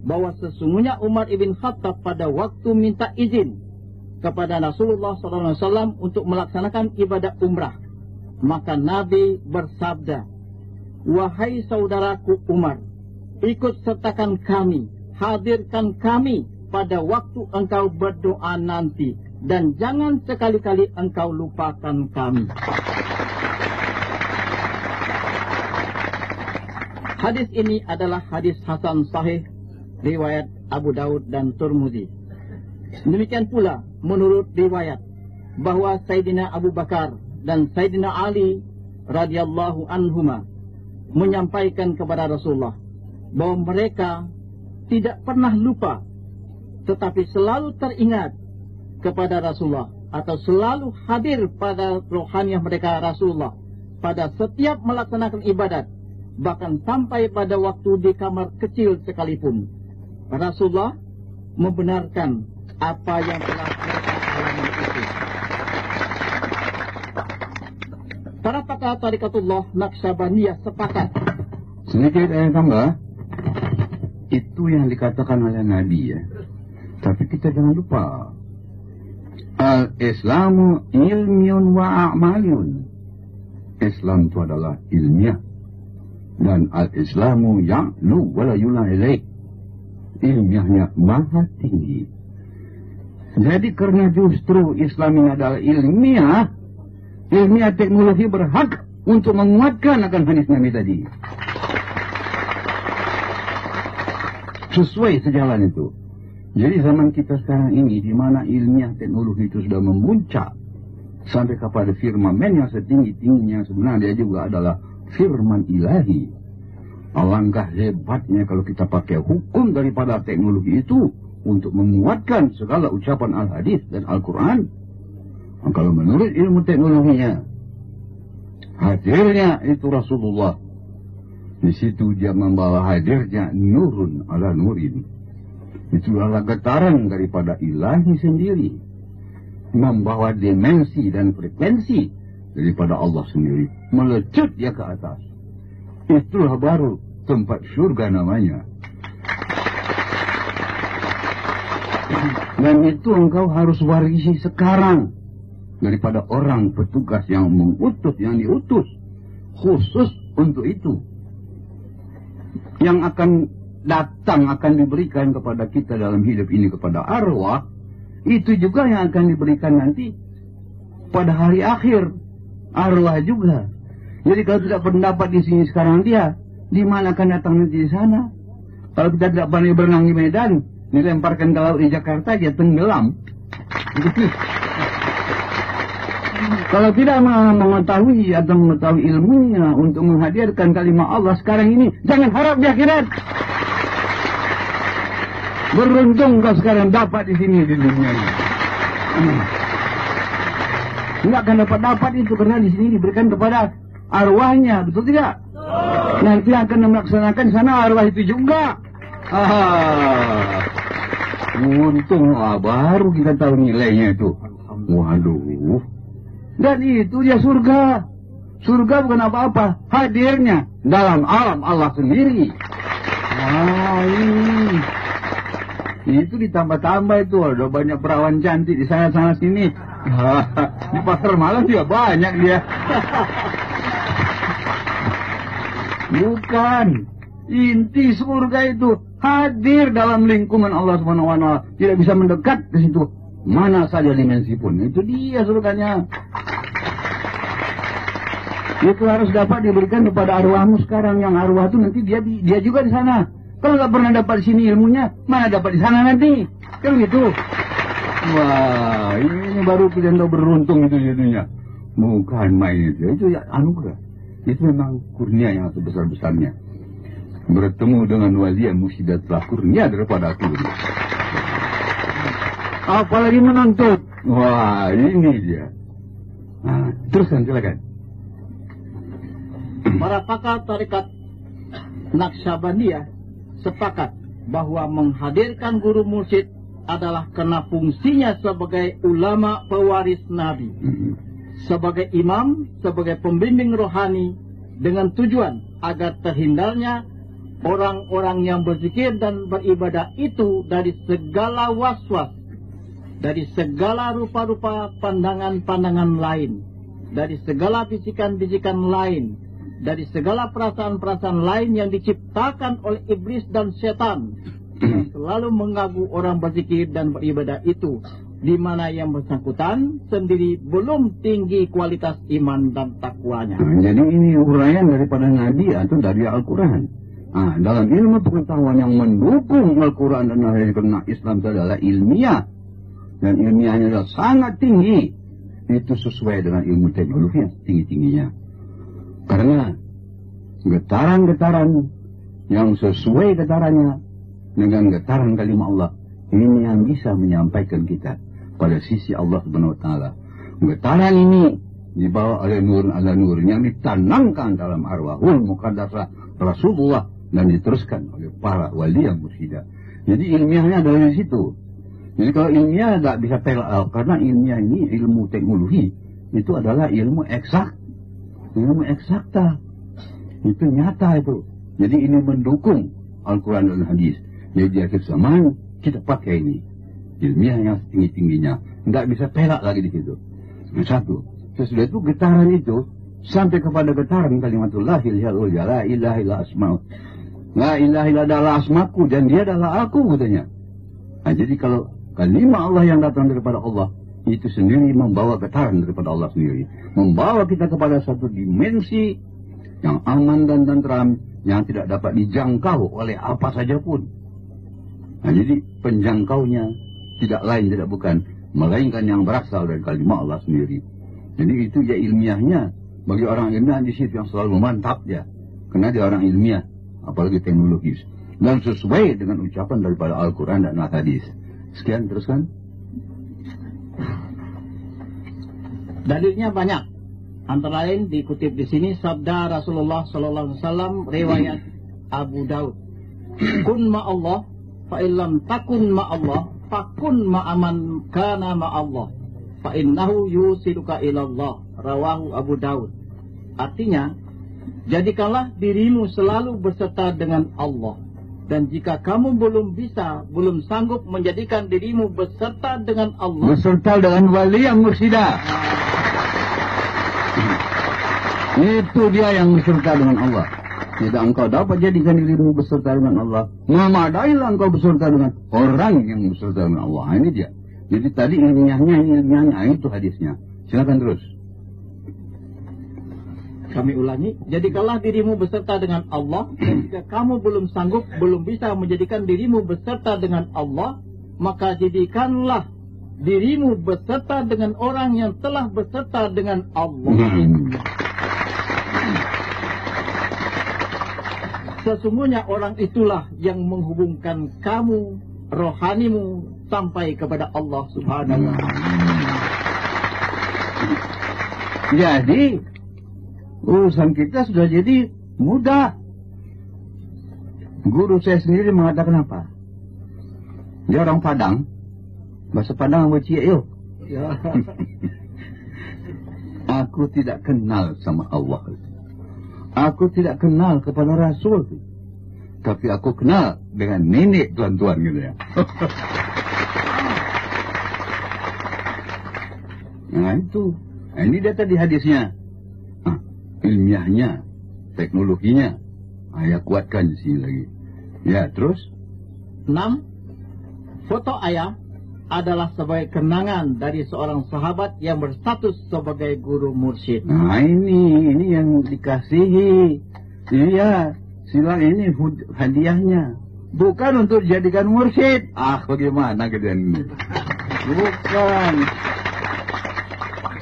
[SPEAKER 3] bahwa sesungguhnya Umar ibn Khattab pada waktu minta izin kepada Rasulullah SAW untuk melaksanakan ibadah umrah, maka Nabi bersabda, wahai saudaraku Umar, ikut sertakan kami, hadirkan kami pada waktu engkau berdoa nanti, dan jangan sekali-kali engkau lupakan kami. Hadis ini adalah hadis hasan sahih riwayat Abu Daud dan Tirmidzi. Demikian pula menurut riwayat bahwa Sayyidina Abu Bakar dan Sayyidina Ali radhiyallahu anhuma menyampaikan kepada Rasulullah bahwa mereka tidak pernah lupa, tetapi selalu teringat kepada Rasulullah atau selalu hadir pada rohaniah mereka Rasulullah pada setiap melaksanakan ibadat, bahkan sampai pada waktu di kamar kecil sekalipun. Rasulullah membenarkan apa yang telah mereka alami itu. Para pakar Tarikatullah Naqsyabandiyah sepakat.
[SPEAKER 4] Sedikit yang tambah, itu yang dikatakan oleh Nabi ya. Tapi kita jangan lupa, Al-Islamu ilmiun wa a'malun. Islam itu adalah ilmiah. Dan al-Islamu ya'lu wa la yula ilaih. Ilmiahnya maha tinggi. Jadi karena justru Islam ini adalah ilmiah teknologi berhak untuk menguatkan akan hadis Nabi tadi. Sesuai sejalan itu. Jadi zaman kita sekarang ini, di mana ilmiah teknologi itu sudah memuncak sampai kepada firman yang setinggi-tingginya, sebenarnya dia juga adalah firman ilahi. Alangkah hebatnya kalau kita pakai hukum daripada teknologi itu untuk menguatkan segala ucapan al-hadis dan Al-Quran. Kalau menurut ilmu teknologinya, hadirnya itu Rasulullah. Di situ dia membawa hadirnya nurun ala nurin. Itu adalah getaran daripada ilahi sendiri, membawa dimensi dan frekuensi daripada Allah sendiri, melecut dia ke atas. Itulah baru tempat surga namanya. Dan itu engkau harus warisi sekarang daripada orang petugas yang mengutus, yang diutus khusus untuk itu, yang akan datang, akan diberikan kepada kita dalam hidup ini kepada arwah. Itu juga yang akan diberikan nanti pada hari akhir, arwah juga. Jadi kalau tidak pendapat di sini sekarang dia, di mana akan datang nanti di sana? Kalau kita tidak pandai berenang di Medan, dilemparkan ke laut di Jakarta, dia tenggelam. Kalau tidak mengetahui atau mengetahui ilmunya untuk menghadirkan kalimat Allah sekarang ini, jangan harap di akhirat. Beruntung kau sekarang dapat di sini di dunia ini. Tidak akan dapat itu karena di sini diberikan kepada arwahnya, betul tidak? Nanti akan melaksanakan sana arwah itu juga. Untung baru kita tahu nilainya itu. Waduh. Dan itu dia surga. Surga bukan apa-apa, hadirnya dalam alam Allah sendiri. Itu ditambah-tambah itu, ada banyak perawan cantik di sana-sana sini. Di pasar malam juga banyak dia. Bukan. Inti surga itu hadir dalam lingkungan Allah Subhanahu wa Ta'ala. Tidak bisa mendekat ke situ. Mana saja dimensi pun. Itu dia surganya. Itu harus dapat diberikan kepada arwahmu sekarang. Yang arwah itu nanti dia juga di sana. Kalau nggak pernah dapat di sini ilmunya, mana dapat di sana nanti? Kan gitu. Wah, ini baru kita beruntung itu jadinya. Bukan main itu ya anugerah. Itu memang kurnia yang sebesar-besarnya. Bertemu dengan wali yang musyidat telah kurnia daripada aku. Apalagi menuntut. Wah, ini dia. Nah, teruskan silakan.
[SPEAKER 3] Para pakar tarekat Naqsyabandiyah sepakat bahwa menghadirkan guru mursyid adalah karena fungsinya sebagai ulama pewaris Nabi, sebagai imam, sebagai pembimbing rohani, dengan tujuan agar terhindarnya orang-orang yang berzikir dan beribadah itu dari segala waswas, dari segala rupa-rupa pandangan-pandangan lain, dari segala bisikan-bisikan lain, dari segala perasaan-perasaan lain yang diciptakan oleh iblis dan setan yang selalu mengganggu orang berzikir dan beribadah itu, di mana yang bersangkutan sendiri belum tinggi kualitas iman dan takwanya.
[SPEAKER 4] Jadi ini uraian daripada Nabi atau dari Al-Quran. Dalam ilmu pengetahuan yang mendukung Al-Quran dan karena Islam itu adalah ilmiah, dan ilmiahnya adalah sangat tinggi. Itu sesuai dengan ilmu teknologi yang tinggi-tingginya. Karena getaran-getaran yang sesuai getarannya dengan getaran kalimat Allah, ini yang bisa menyampaikan kita pada sisi Allah Subhanahu wa Ta'ala. Getaran ini dibawa oleh nur ala nur yang ditanamkan dalam arwahul muqaddasah Rasulullah dan diteruskan oleh para wali yang mursyida. Jadi ilmiahnya dari situ. Jadi kalau ilmiah tidak bisa pelak, karena ilmiah ini ilmu teknologi, itu adalah ilmu eksak. Ilmu eksakta. Itu nyata itu. Jadi ini mendukung Al-Quran dan Hadis. Jadi di akhir zaman kita pakai ini. Ilmiah yang tinggi-tingginya. Nggak bisa pelak lagi di situ. Satu. Sesudah itu getaran itu sampai kepada getaran kalimatullah la ilaha illa asma'u. La ilaha illa adalah asmaku dan dia adalah aku katanya. Jadi kalau kalimat Allah yang datang daripada Allah itu sendiri membawa getaran daripada Allah sendiri. Membawa kita kepada satu dimensi yang aman dan tentram, yang tidak dapat dijangkau oleh apa saja pun. Jadi penjangkaunya tidak lain, tidak bukan, melainkan yang berasal dari kalimat Allah sendiri. Jadi itu ya ilmiahnya. Bagi orang ilmiah di situ yang selalu mantap ya. Karena dia orang ilmiah, apalagi teknologis. Dan sesuai dengan ucapan daripada Al-Quran dan Al-Hadis. Sekian, teruskan.
[SPEAKER 3] Dalilnya banyak. Antara lain dikutip di sini sabda Rasulullah sallallahu alaihi wasallam riwayat Abu Daud. Kun ma Allah fa illam takun ma Allah fakun ma aman kana ma Allah fa innahu yusiluka ila Allah. Rawahu Abu Daud. Artinya, jadikanlah dirimu selalu berserta dengan Allah. Dan jika kamu belum sanggup menjadikan dirimu berserta dengan Allah,
[SPEAKER 4] berserta dengan wali yang mursyida. Itu dia yang berserta dengan Allah. Jika engkau dapat jadikan dirimu berserta dengan Allah, memadailah engkau berserta dengan orang yang berserta dengan Allah. Ini dia. Jadi tadi ilmiahnya itu hadisnya. Silakan terus.
[SPEAKER 3] Kami ulangi, jadikanlah dirimu beserta dengan Allah, dan jika kamu belum sanggup, belum bisa menjadikan dirimu beserta dengan Allah, maka jadikanlah dirimu beserta dengan orang yang telah beserta dengan Allah. Sesungguhnya orang itulah yang menghubungkan kamu, rohanimu, sampai kepada Allah Subhanahu wa Ta'ala.
[SPEAKER 4] Jadi urusan kita sudah jadi mudah. Guru saya sendiri mengatakan apa? Dia orang Padang. Bahasa Padang apa cia yo?
[SPEAKER 3] Ya.
[SPEAKER 4] Aku tidak kenal sama Allah. Aku tidak kenal kepada Rasul. Tapi aku kenal dengan nenek tuan-tuan gitu ya. Nah itu. Nah, ini dia tadi hadisnya. Ilmiahnya, teknologinya. Ayah kuatkan di sini lagi. Ya, terus?
[SPEAKER 3] 6. Foto ayah adalah sebagai kenangan dari seorang sahabat yang berstatus sebagai guru mursyid.
[SPEAKER 4] Nah, ini yang dikasihi. Iya, sila ini hadiahnya. Bukan untuk dijadikan mursyid. Bagaimana kalian ini? Bukan.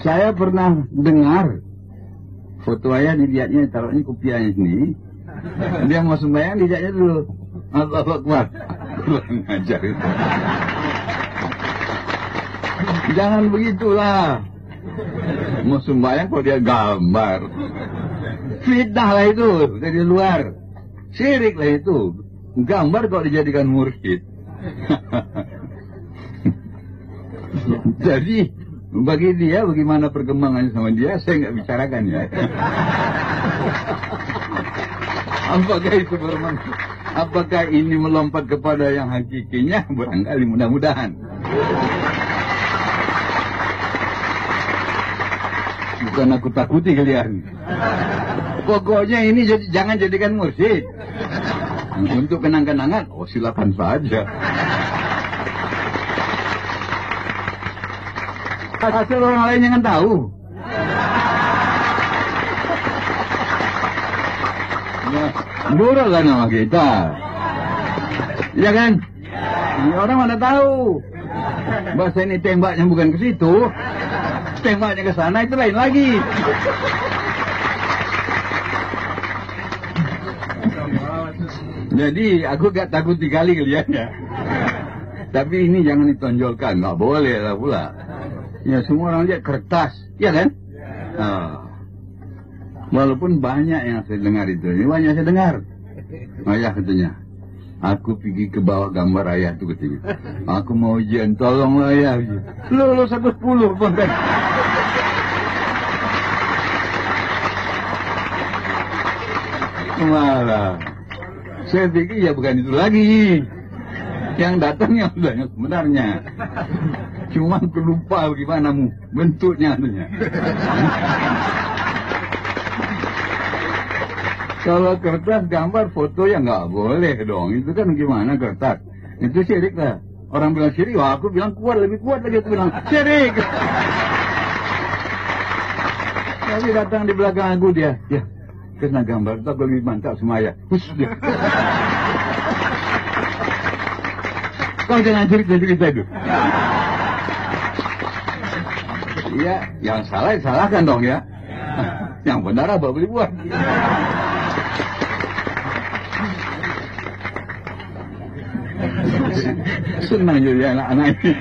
[SPEAKER 4] Saya pernah dengar foto ayah dilihatnya, taruhnya kopiahnya sini. Dia mau sembahyang, dilihatnya dulu. Allahu Akbar. Kurang ajar itu. Jangan begitulah. Mau sembahyang kalau dia gambar. Fitnah lah itu dari luar. Syirik lah itu. Gambar kalau dijadikan mursyid. Jadi bagi dia, bagaimana perkembangannya sama dia, saya nggak bicarakan ya. Apakah itu bermanfaat? Apakah ini melompat kepada yang hakikinya? Barangkali, mudah-mudahan. Bukan aku takuti kalian. Pokoknya ini jangan jadikan mursyid. Untuk kenang-kenangan, silakan saja. Asal orang lain jangan tahu. Buruk kan nama kita. Ya kan? Ini orang mana tahu. Bahasa ini tembaknya bukan ke situ. Tembaknya ke sana, itu lain lagi. Jadi aku gak takut dikali kalian ya. Tapi ini jangan ditonjolkan, gak boleh lah pula. Ya semua orang lihat kertas, ya kan? Walaupun banyak yang saya dengar itu, ini banyak saya dengar. Ayah katanya, aku pergi ke bawah gambar ayah itu katanya. Aku mau ujian, tolonglah ayah. Lulus aku 10 pun kan. Malah, saya pikir ya bukan itu lagi. Yang datang yang sudah yang sebenarnya. Cuma aku lupa bagaimana bentuknya katanya. Kalau kertas gambar foto ya nggak boleh dong. Itu kan gimana kertas? Itu syirik lah. Orang bilang syirik, wah aku bilang kuat, lebih kuat lagi. Aku bilang syirik. Tapi datang di belakang aku dia. Ya, kena gambar itu aku lebih mantap semaya. Dia. Kau jangan cerita-cerita itu. Iya, yang salah salahkan dong ya. Yang benar apa boleh buat. Senang jadi anak-anak ini.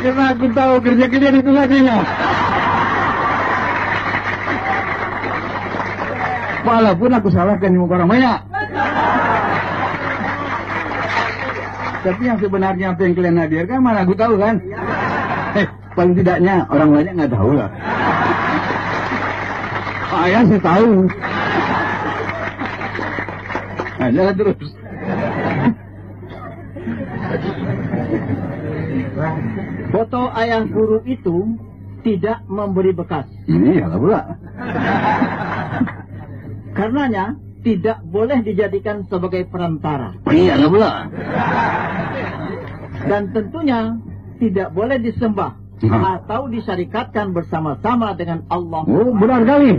[SPEAKER 4] Karena aku tahu kerja kalian itu lakinya. Walaupun aku salahkan di muka orang banyak. Tapi yang sebenarnya apa yang kalian hadirkan mana aku tahu kan. Paling tidaknya orang banyak nggak tahu lah. Ayah saya tahu. Nah, jalan terus.
[SPEAKER 3] Foto ayah guru itu tidak memberi bekas.
[SPEAKER 4] Iya lah pula.
[SPEAKER 3] Karenanya tidak boleh dijadikan sebagai perantara.
[SPEAKER 4] Iya lah pula.
[SPEAKER 3] Dan tentunya tidak boleh disembah atau disyarikatkan bersama-sama dengan Allah.
[SPEAKER 4] Oh, benar kali.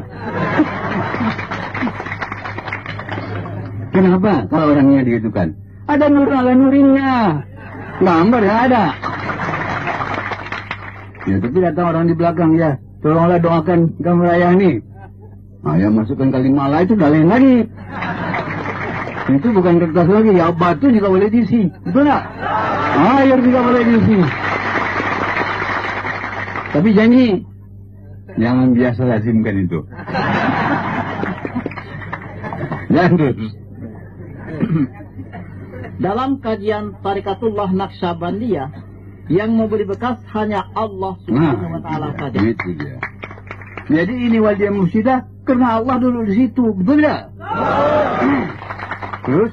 [SPEAKER 4] Kenapa kalau orangnya digitukan? Ada nur ala nurinnya. Gambar ya ada. Ya, tapi datang orang di belakang ya. Tolonglah doakan gambar ayah ini. Ayah masukkan kalimalah itu dah lain lagi. Itu bukan kertas lagi, ya batu juga boleh diisi. Betul tak? Air juga boleh diisi. Tapi janji, jangan biasa lazimkan itu. Jangan terus.
[SPEAKER 3] Dalam kajian Tarikatullah Naqsyabandiyah, yang memberi bekas hanya Allah Subhanahu wa Ta'ala saja.
[SPEAKER 4] Itu dia. Jadi ini wajah mursidah karena Allah dulu di situ, betul tak? Terus?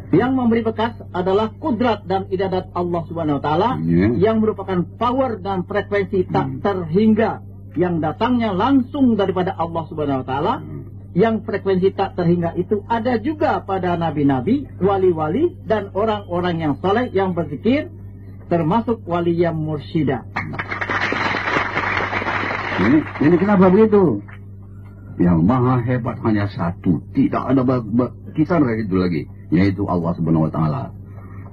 [SPEAKER 3] Yang memberi bekas adalah kudrat dan idadat Allah Subhanahu wa Ta'ala, yang merupakan power dan frekuensi tak terhingga yang datangnya langsung daripada Allah Subhanahu wa Ta'ala. Yang frekuensi tak terhingga itu ada juga pada nabi-nabi, wali-wali, dan orang-orang yang saleh yang berzikir, termasuk wali yang mursyida.
[SPEAKER 4] Ini kenapa begitu? Yang maha hebat hanya satu, tidak ada kisah itu lagi, yaitu Allah Subhanahu wa Ta'ala.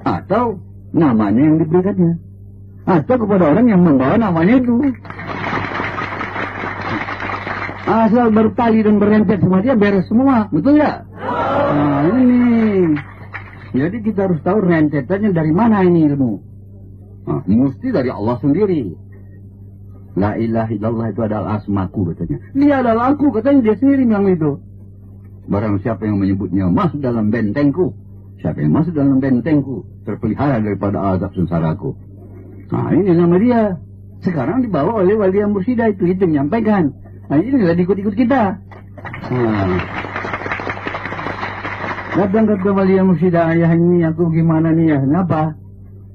[SPEAKER 4] Atau namanya yang diberikannya, atau kepada orang yang membawa namanya itu. Asal bertali dan berrentet semua dia beres semua, betul ya? Nah ini, jadi kita harus tahu rentetannya dari mana ini ilmu. Nah, mesti dari Allah sendiri. La ilaha illallah itu adalah asmaku katanya. Dia adalah aku katanya, dia sendiri yang itu. Barang siapa yang menyebutnya masuk dalam bentengku, siapa yang masuk dalam bentengku terpelihara daripada azab sengsaraku. Nah ini nama dia. Sekarang dibawa oleh wali yang mursyida itu menyampaikan. Nah ini adalah ikut-ikut kita. Datang kata wali yang mursyida, ayah ini aku gimana nih ya? Kenapa?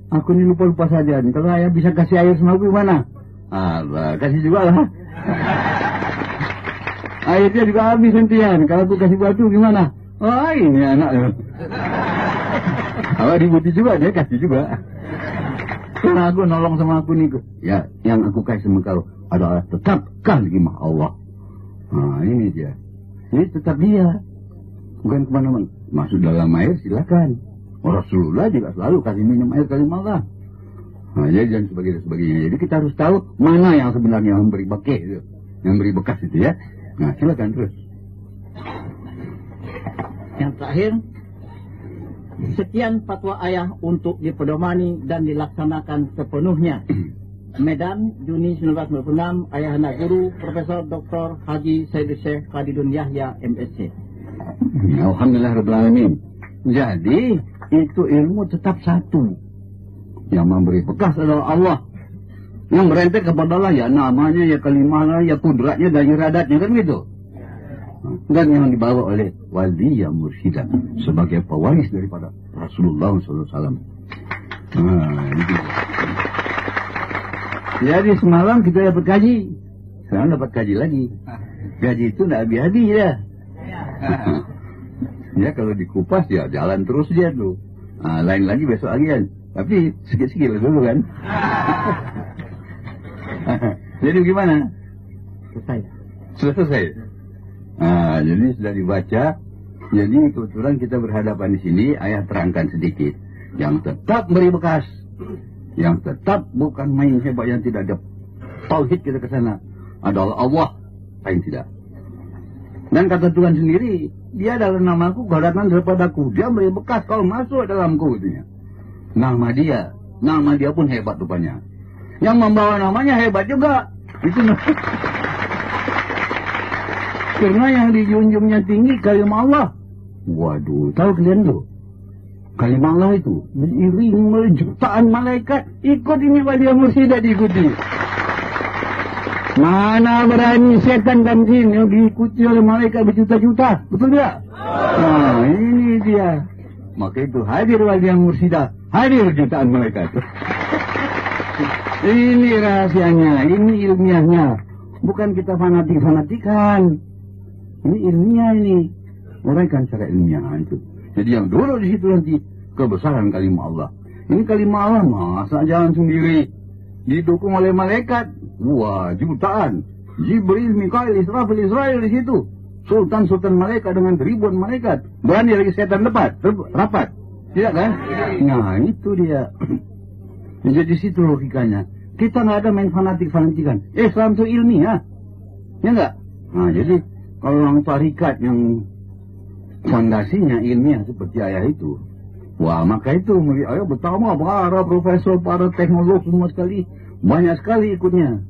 [SPEAKER 4] Aku ini lupa-lupa saja. Kalau ayah bisa kasih air sama aku gimana? Allah, kasih juga lah. Airnya juga habis nantian. Kalau aku kasih batu gimana? Oh ini anak. Kalau dibutuh juga dia kasih juga. Karena aku nolong sama aku nih. Ya, yang aku kasih sama kau adalah tetap kalimah Allah. Nah ini dia. Ini tetap dia. Bukan kemana-mana. Masuk dalam air silakan. Rasulullah juga selalu kasih minum air kalimah Allah. Nah, jadi dan sebagainya. Jadi kita harus tahu mana yang sebenarnya yang memberi bekas itu, yang beri bekas itu ya. Nah silakan terus.
[SPEAKER 3] Yang terakhir, sekian fatwa ayah untuk dipedomani dan dilaksanakan sepenuhnya. Medan, Juni 1996, ayah anak guru Profesor Dr. Haji Sayyid Syekh Khadidun Yahya MSc.
[SPEAKER 4] Alhamdulillah Rabbil Alamin. Jadi itu ilmu tetap satu. Yang memberi bekas adalah Allah. Yang merentet kepada Allah ya namanya, ya kalimahnya, ya kudratnya, dan iradatnya kan gitu. Dan yang dibawa oleh wali yang mursyida sebagai pewaris daripada Rasulullah SAW. Nah, itu. Jadi semalam kita dapat gaji, sekarang dapat gaji lagi. Gaji itu tidak habis-habis ya. Ya kalau dikupas ya jalan terus dia tuh. Nah, lain lagi besok lagi kan. Tapi sikit-sikit dulu kan. Jadi gimana?
[SPEAKER 3] Selesai.
[SPEAKER 4] Sudah selesai. Nah, jadi sudah dibaca. Jadi kebetulan kita berhadapan di sini. Ayah terangkan sedikit. Yang tetap beri bekas, yang tetap bukan main hebat, yang tidak ada tauhid kita ke sana adalah Allah, lain tidak. Dan kata Tuhan sendiri, dia adalah namaku, kau datang daripadaku. Dia beri bekas, kau masuk dalamku katanya. Nama dia pun hebat rupanya. Yang membawa namanya hebat juga. Itu karena yang dijunjungnya tinggi kalimah Allah. Waduh, tahu kalian tuh? Kalimah Allah itu diiringi oleh jutaan malaikat. Ikut ini wali mursyid diikuti. Mana berani setan dan jin yang diikuti oleh malaikat berjuta-juta. Betul tidak? Nah ini dia. Maka itu hadir wali yang mursyid, hadir jutaan malaikat. Ini rahasianya, ini ilmiahnya. Bukan kita fanatik-fanatikan. Ini ilmiah ini. Uraikan secara ilmiah itu. Jadi yang dulu di situ nanti kebesaran kalimat Allah. Ini kalimat Allah masa jalan sendiri, didukung oleh malaikat. Wah, jutaan. Jibril, Mikail, Israfil, Israel di situ. Sultan malaikat dengan ribuan malaikat. Berani lagi setan rapat. Tidak kan? Nah, itu dia. Jadi situ logikanya. Kita nggak ada main fanatik-fanatikan. Islam itu ilmiah. Ya nggak? Nah, jadi kalau orang tarikat yang fondasinya ilmiah seperti ayah itu, wah, maka itu ayah pertama para profesor, para teknolog semua sekali, banyak sekali ikutnya.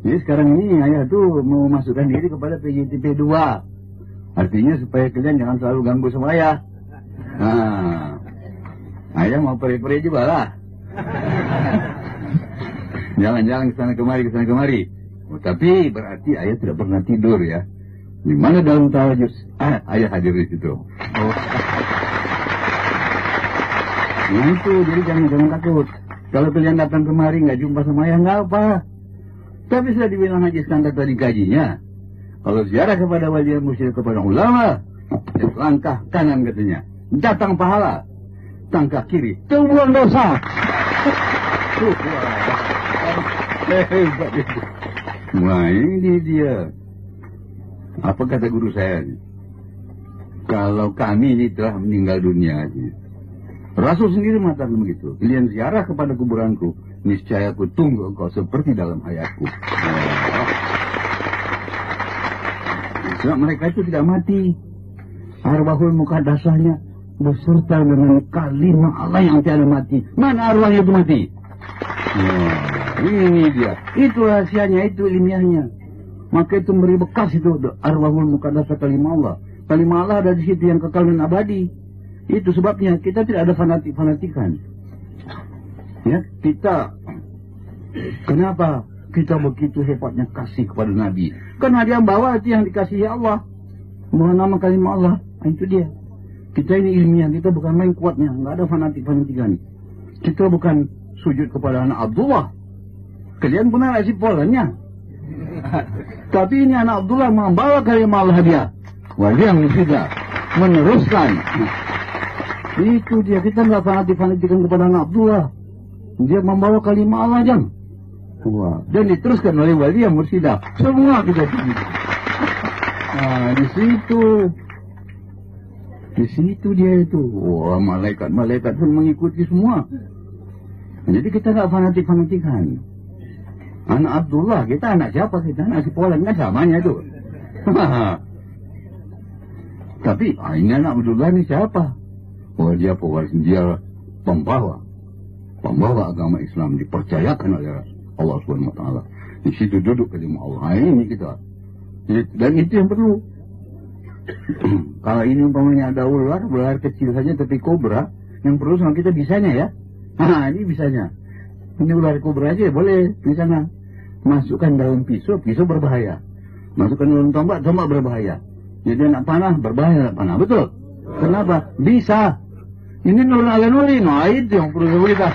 [SPEAKER 4] Jadi sekarang ini ayah tuh mau masukkan diri kepada PJTP 2. Artinya supaya kalian jangan selalu ganggu sama ayah. Nah, ayah mau pere-pere juga lah. Jalan-jalan kesana kemari. Oh, tapi berarti ayah tidak pernah tidur ya. Di mana dalam tahajud? Ayah hadir di situ. Oh. Nah itu, jadi jangan takut. Kalau kalian datang kemari nggak jumpa sama ayah nggak apa. Tapi sudah dibilang Haji Iskandar tadi gajinya. Kalau ziarah kepada wali musyrik kepada ulama, langkah kanan katanya, datang pahala. Langkah kiri, tungguan dosa. Hebat itu. Nah ini dia. Apa kata guru saya? Kalau kami ini telah meninggal dunia, Rasul sendiri mengatakan begitu. Kalian ziarah kepada kuburanku, niscaya aku tunggu engkau seperti dalam ayatku. Sebab mereka itu tidak mati. Arwahul muqaddasahnya beserta dengan kalimat Allah yang tiada mati. Mana arwahnya itu mati? Ini dia. Itu rahasianya, itu ilmiahnya. Maka itu memberi bekas itu arwahul muqaddasah kalimat Allah. Kalimat Allah ada di situ yang kekal dan abadi. Itu sebabnya kita tidak ada fanatik-fanatikan. Ya, kita kenapa kita begitu hebatnya kasih kepada Nabi? Karena dia bawa itu yang dikasihi Allah. Mengenama kalimat Allah. Itu dia. Kita ini ilmiah, kita bukan main kuatnya. Nggak ada fanatik-fanatikan. Kita bukan sujud kepada anak Abdullah. Kalian pernah ngasih polannya. Tapi ini anak Abdullah membawa kalimat Allah dia. Wah, dia yang tidak meneruskan. Itu dia, kita nggak fanatik-fanatikan kepada anak Abdullah. Dia membawa kalimat Allah jam. Wah, dan diteruskan oleh wali yang mursidah. Semua kita begitu. Nah, di situ dia itu. Wah, malaikat pun mengikuti semua. Jadi kita nggak fanatik-fanatikan. Anak Abdullah, kita anak siapa? Kita anak si Polan, kan samanya itu. Tapi ini anak Abdullah ini siapa? Oh, dia pewaris, dia pembawa agama Islam, dipercayakan oleh Allah Subhanahu wa taala. Di situ duduk kalimat Allah. Ini kita. Dan itu yang perlu. Kalau ini umpamanya ada ular kecil saja tapi kobra, yang perlu sama kita bisanya ya. Nah, ini bisanya. Ini ular kobra aja boleh di sana. Masukkan daun pisau berbahaya. Masukkan daun tombak berbahaya. Jadi anak panah berbahaya, anak panah. Betul? Kenapa? Bisa. Ini nurun ala nurin. Nah, itu yang perlu kita.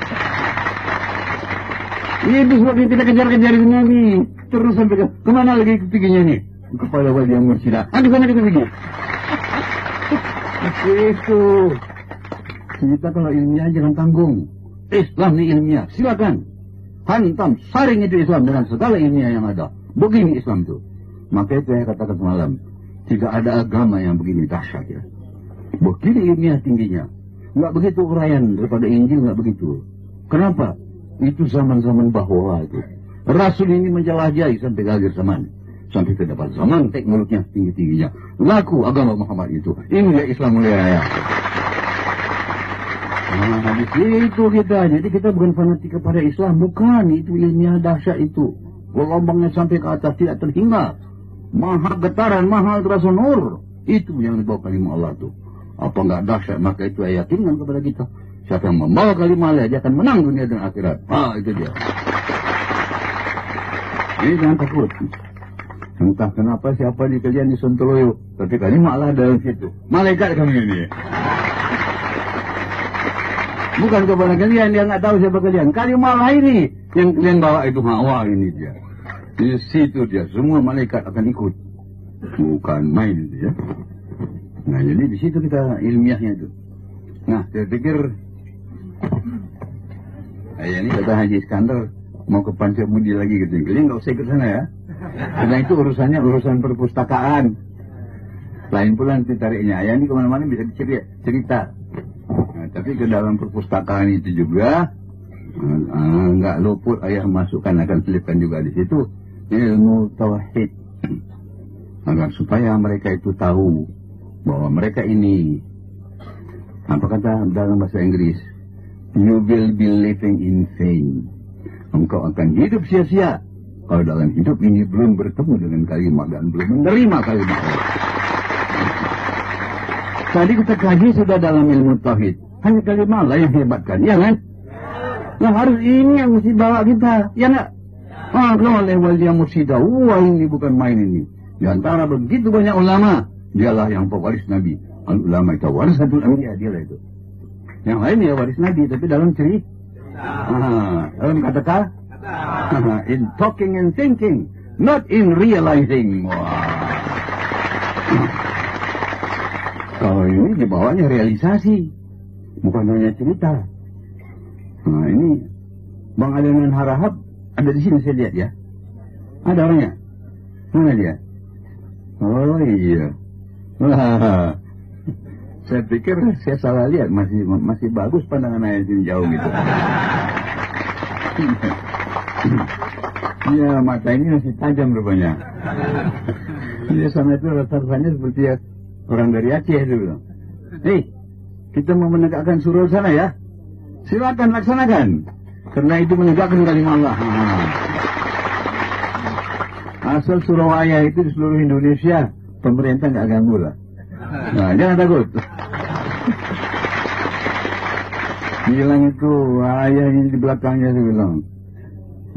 [SPEAKER 4] Ini sebab kita kejar-kejar ini. Terus sampai kemana lagi ketiganya ini? Kepada wali yang mursidah. Di sana kita pergi. Itu. Kita kalau ilmiah jangan tanggung. Islam ini ilmiah. Silakan. Hantam, saring itu Islam dengan segala ilmiah yang ada. Begini Islam itu. Maka itu saya katakan semalam. Tidak ada agama yang begini dahsyat ya. Begini ilmiah tingginya. Nggak begitu uraian daripada Injil, nggak begitu. Kenapa? Itu zaman-zaman bahwa itu. Rasul ini menjelajahi sampai ke akhir zaman. Sampai terdapat zaman teknologinya tinggi-tingginya. Laku agama Muhammad itu. Ini ya Islam mulia ya. Nah, di situ kita. Jadi kita bukan fanatik kepada Islam. Bukan. Itu ilmiah dahsyat itu. Gelombangnya sampai ke atas tidak terhingga. Maha getaran, maha terasa nur. Itu yang dibawa kalimat Allah itu. Apa enggak dahsyat, maka itu yakinkan kepada kita. Siapa yang membawa kalimat Allah, dia akan menang dunia dan akhirat. Itu dia. Ini jangan takut. Entah kenapa siapa di kalian di Sontoloyo, tapi kalimat Allah dalam situ. Malaikat kami ini. Bukan kepada kalian, dia nggak tahu siapa kalian. Kalimat Allah ini yang kalian bawa itu wah ini dia. Di situ dia, semua malaikat akan ikut. Bukan main itu ya. Nah, jadi di situ kita ilmiahnya itu. Nah, saya pikir ini kata Haji Iskandar mau ke Pancamudi lagi gitu. Jadi nggak usah ikut sana ya. Karena itu urusannya urusan perpustakaan. Lain pula nanti tariknya. Ayah ini kemana-mana bisa cerita. Nah, tapi ke dalam perpustakaan itu juga nggak luput ayah masukkan, akan selipkan juga di situ ilmu tauhid, agar supaya mereka itu tahu bahwa mereka ini, apa kata dalam bahasa Inggris, you will be living in vain. Engkau akan hidup sia-sia kalau dalam hidup ini belum bertemu dengan kalimat dan belum menerima kalimat. Tadi kita kaji sudah dalam ilmu tauhid, hanya kalimat lah yang hebatkan, ya kan? Nah, harus ini yang mesti bawa kita, ya enggak? Kalau lewat dia mursidah, wah ini bukan main ini. Di antara begitu banyak ulama, dialah yang pewaris Nabi. Ulama itu warisatul anbiya, dialah itu. Yang lain ya waris Nabi, tapi dalam cerita. Dalam kata-kata, in talking and thinking, not in realizing. Kalau ini dibawanya realisasi, bukan hanya cerita. Nah, ini Bang Adnan Harahap ada di sini, saya lihat ya. Ada orangnya. Mana dia? Oh iya. Wah. Saya pikir saya salah lihat, masih bagus pandangan ayah di jauh gitu. Ya, mata ini masih tajam rupanya. Dia sana itu rata-ratanya seperti ya, orang dari Aceh dulu. Hei, kita mau menegakkan surau sana ya. Silakan laksanakan. Karena itu menegakkan kalimat Allah. Asal Surabaya itu di seluruh Indonesia, pemerintah nggak ganggu lah. Nah, jangan takut. Bilang itu ayah ini di belakangnya, saya bilang.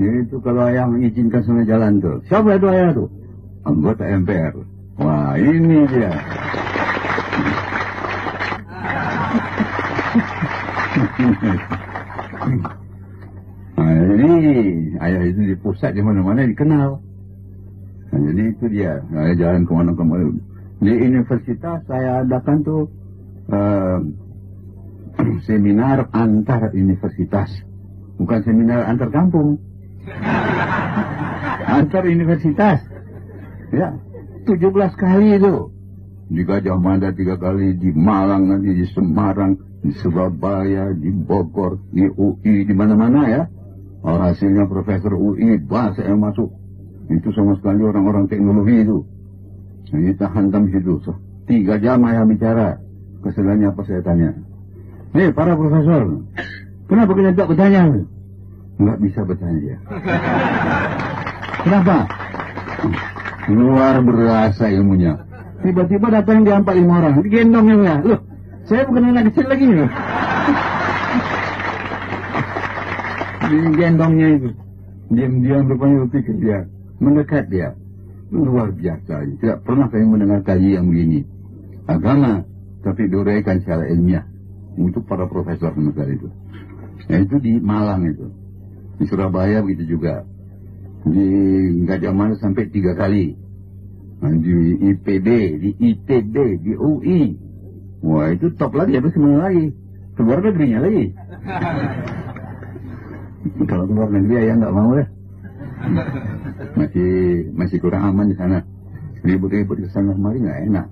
[SPEAKER 4] Itu kalau ayah mengizinkan sana jalan tuh. Siapa itu ayah tuh? Anggota MPR. Wah, ini dia. Nah, ini ayah itu di pusat di mana-mana dikenal. Nah, jadi itu dia. Ayah jalan kemana-kemana. Di universitas saya adakan tuh seminar antar universitas, bukan seminar antar kampung. Antar universitas. Ya, 17 kali itu. Di Gajah Mada 3 kali, di Malang nanti, di Semarang, di Surabaya, di Bogor, di UI, di mana-mana ya. Hasilnya profesor UI, bahasa yang masuk. Itu sama sekali orang-orang teknologi itu. Nah, kita hantam situ. 3 jam ayah bicara. Kesalahannya apa saya tanya. Hei para profesor, kenapa kalian tak bertanya? Nggak bisa bertanya dia. Kenapa? Luar berasa ilmunya. Tiba-tiba datang dia 4-5 orang, digendong ya. Loh, saya bukan anak kecil lagi nih. Digendongnya itu. Diam-diam rupanya berpikir dia. Mendekat dia. Luar biasa. Tidak pernah kami mendengar kaji yang begini. Agama, tapi diuraikan secara ilmiah. Untuk para profesor negara itu. Nah, itu di Malang itu. Di Surabaya begitu juga. Di Gajah Mada sampai 3 kali. Nah, di IPB, di ITB, di UI. Wah, itu top lagi, habis kemana lagi? Keluar negerinya lagi. Kalau keluar negeri ya nggak mau ya. Masih kurang aman di sana. Ribut-ribut ke sana kemari nggak enak.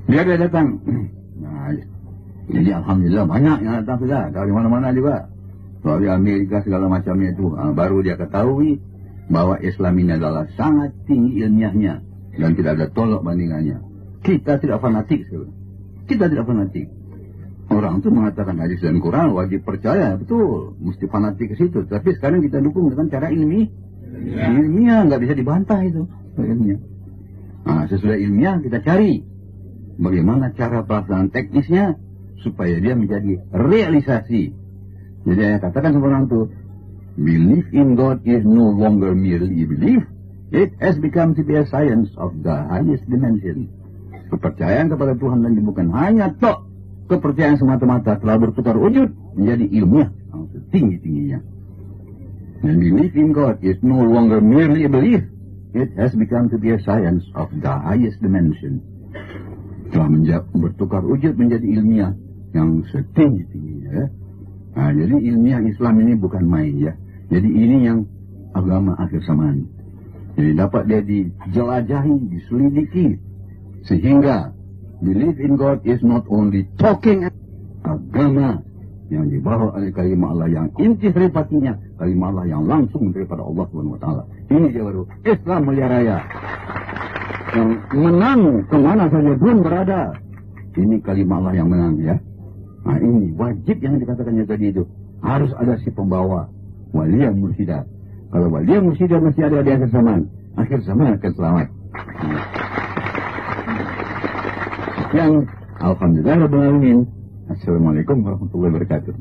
[SPEAKER 4] Dia datang. Nah, jadi alhamdulillah banyak yang datang sudah dari mana-mana juga. Dari Amerika segala macamnya itu. Baru dia ketahui bahwa Islam ini adalah sangat tinggi ilmiahnya dan tidak ada tolak bandingannya. Kita tidak fanatik, kita tidak fanatik. Orang itu mengatakan hadis dan Quran wajib percaya, betul, mesti fanatik ke situ. Tapi sekarang kita dukung dengan cara ilmiah, nggak bisa dibantah itu ilmiah. Nah, sesudah ilmiah kita cari bagaimana cara pelaksanaan teknisnya supaya dia menjadi realisasi. Jadi saya katakan sama orang itu, belief in God is no longer merely belief. It has become to be a science of the highest dimension. Kepercayaan kepada Tuhan dan bukan hanya kepercayaan semata-mata, telah bertukar wujud menjadi ilmiah tinggi-tingginya. And belief in God is no longer merely a belief. It has become to be a science of the highest dimension. telah bertukar wujud menjadi ilmiah yang setinggi-tingginya ya. Nah, jadi ilmiah Islam ini bukan main ya. Jadi ini yang agama akhir zaman. Jadi dapat dia dijelajahi, diselidiki, sehingga belief in God is not only talking, agama yang dibawa oleh kalimat Allah yang inti haripatinya, kalimat Allah yang langsung daripada Allah SWT. Ini dia baru Islam mulia raya yang menang kemana saja pun berada. Ini kalimat Allah yang menang ya. Nah ini wajib yang dikatakannya tadi itu. Harus ada si pembawa, wali yang mursyida. Kalau wali yang mursyida masih ada di akhir zaman akan selamat. Yang alhamdulillah rabbil alamin. Assalamualaikum warahmatullahi wabarakatuh.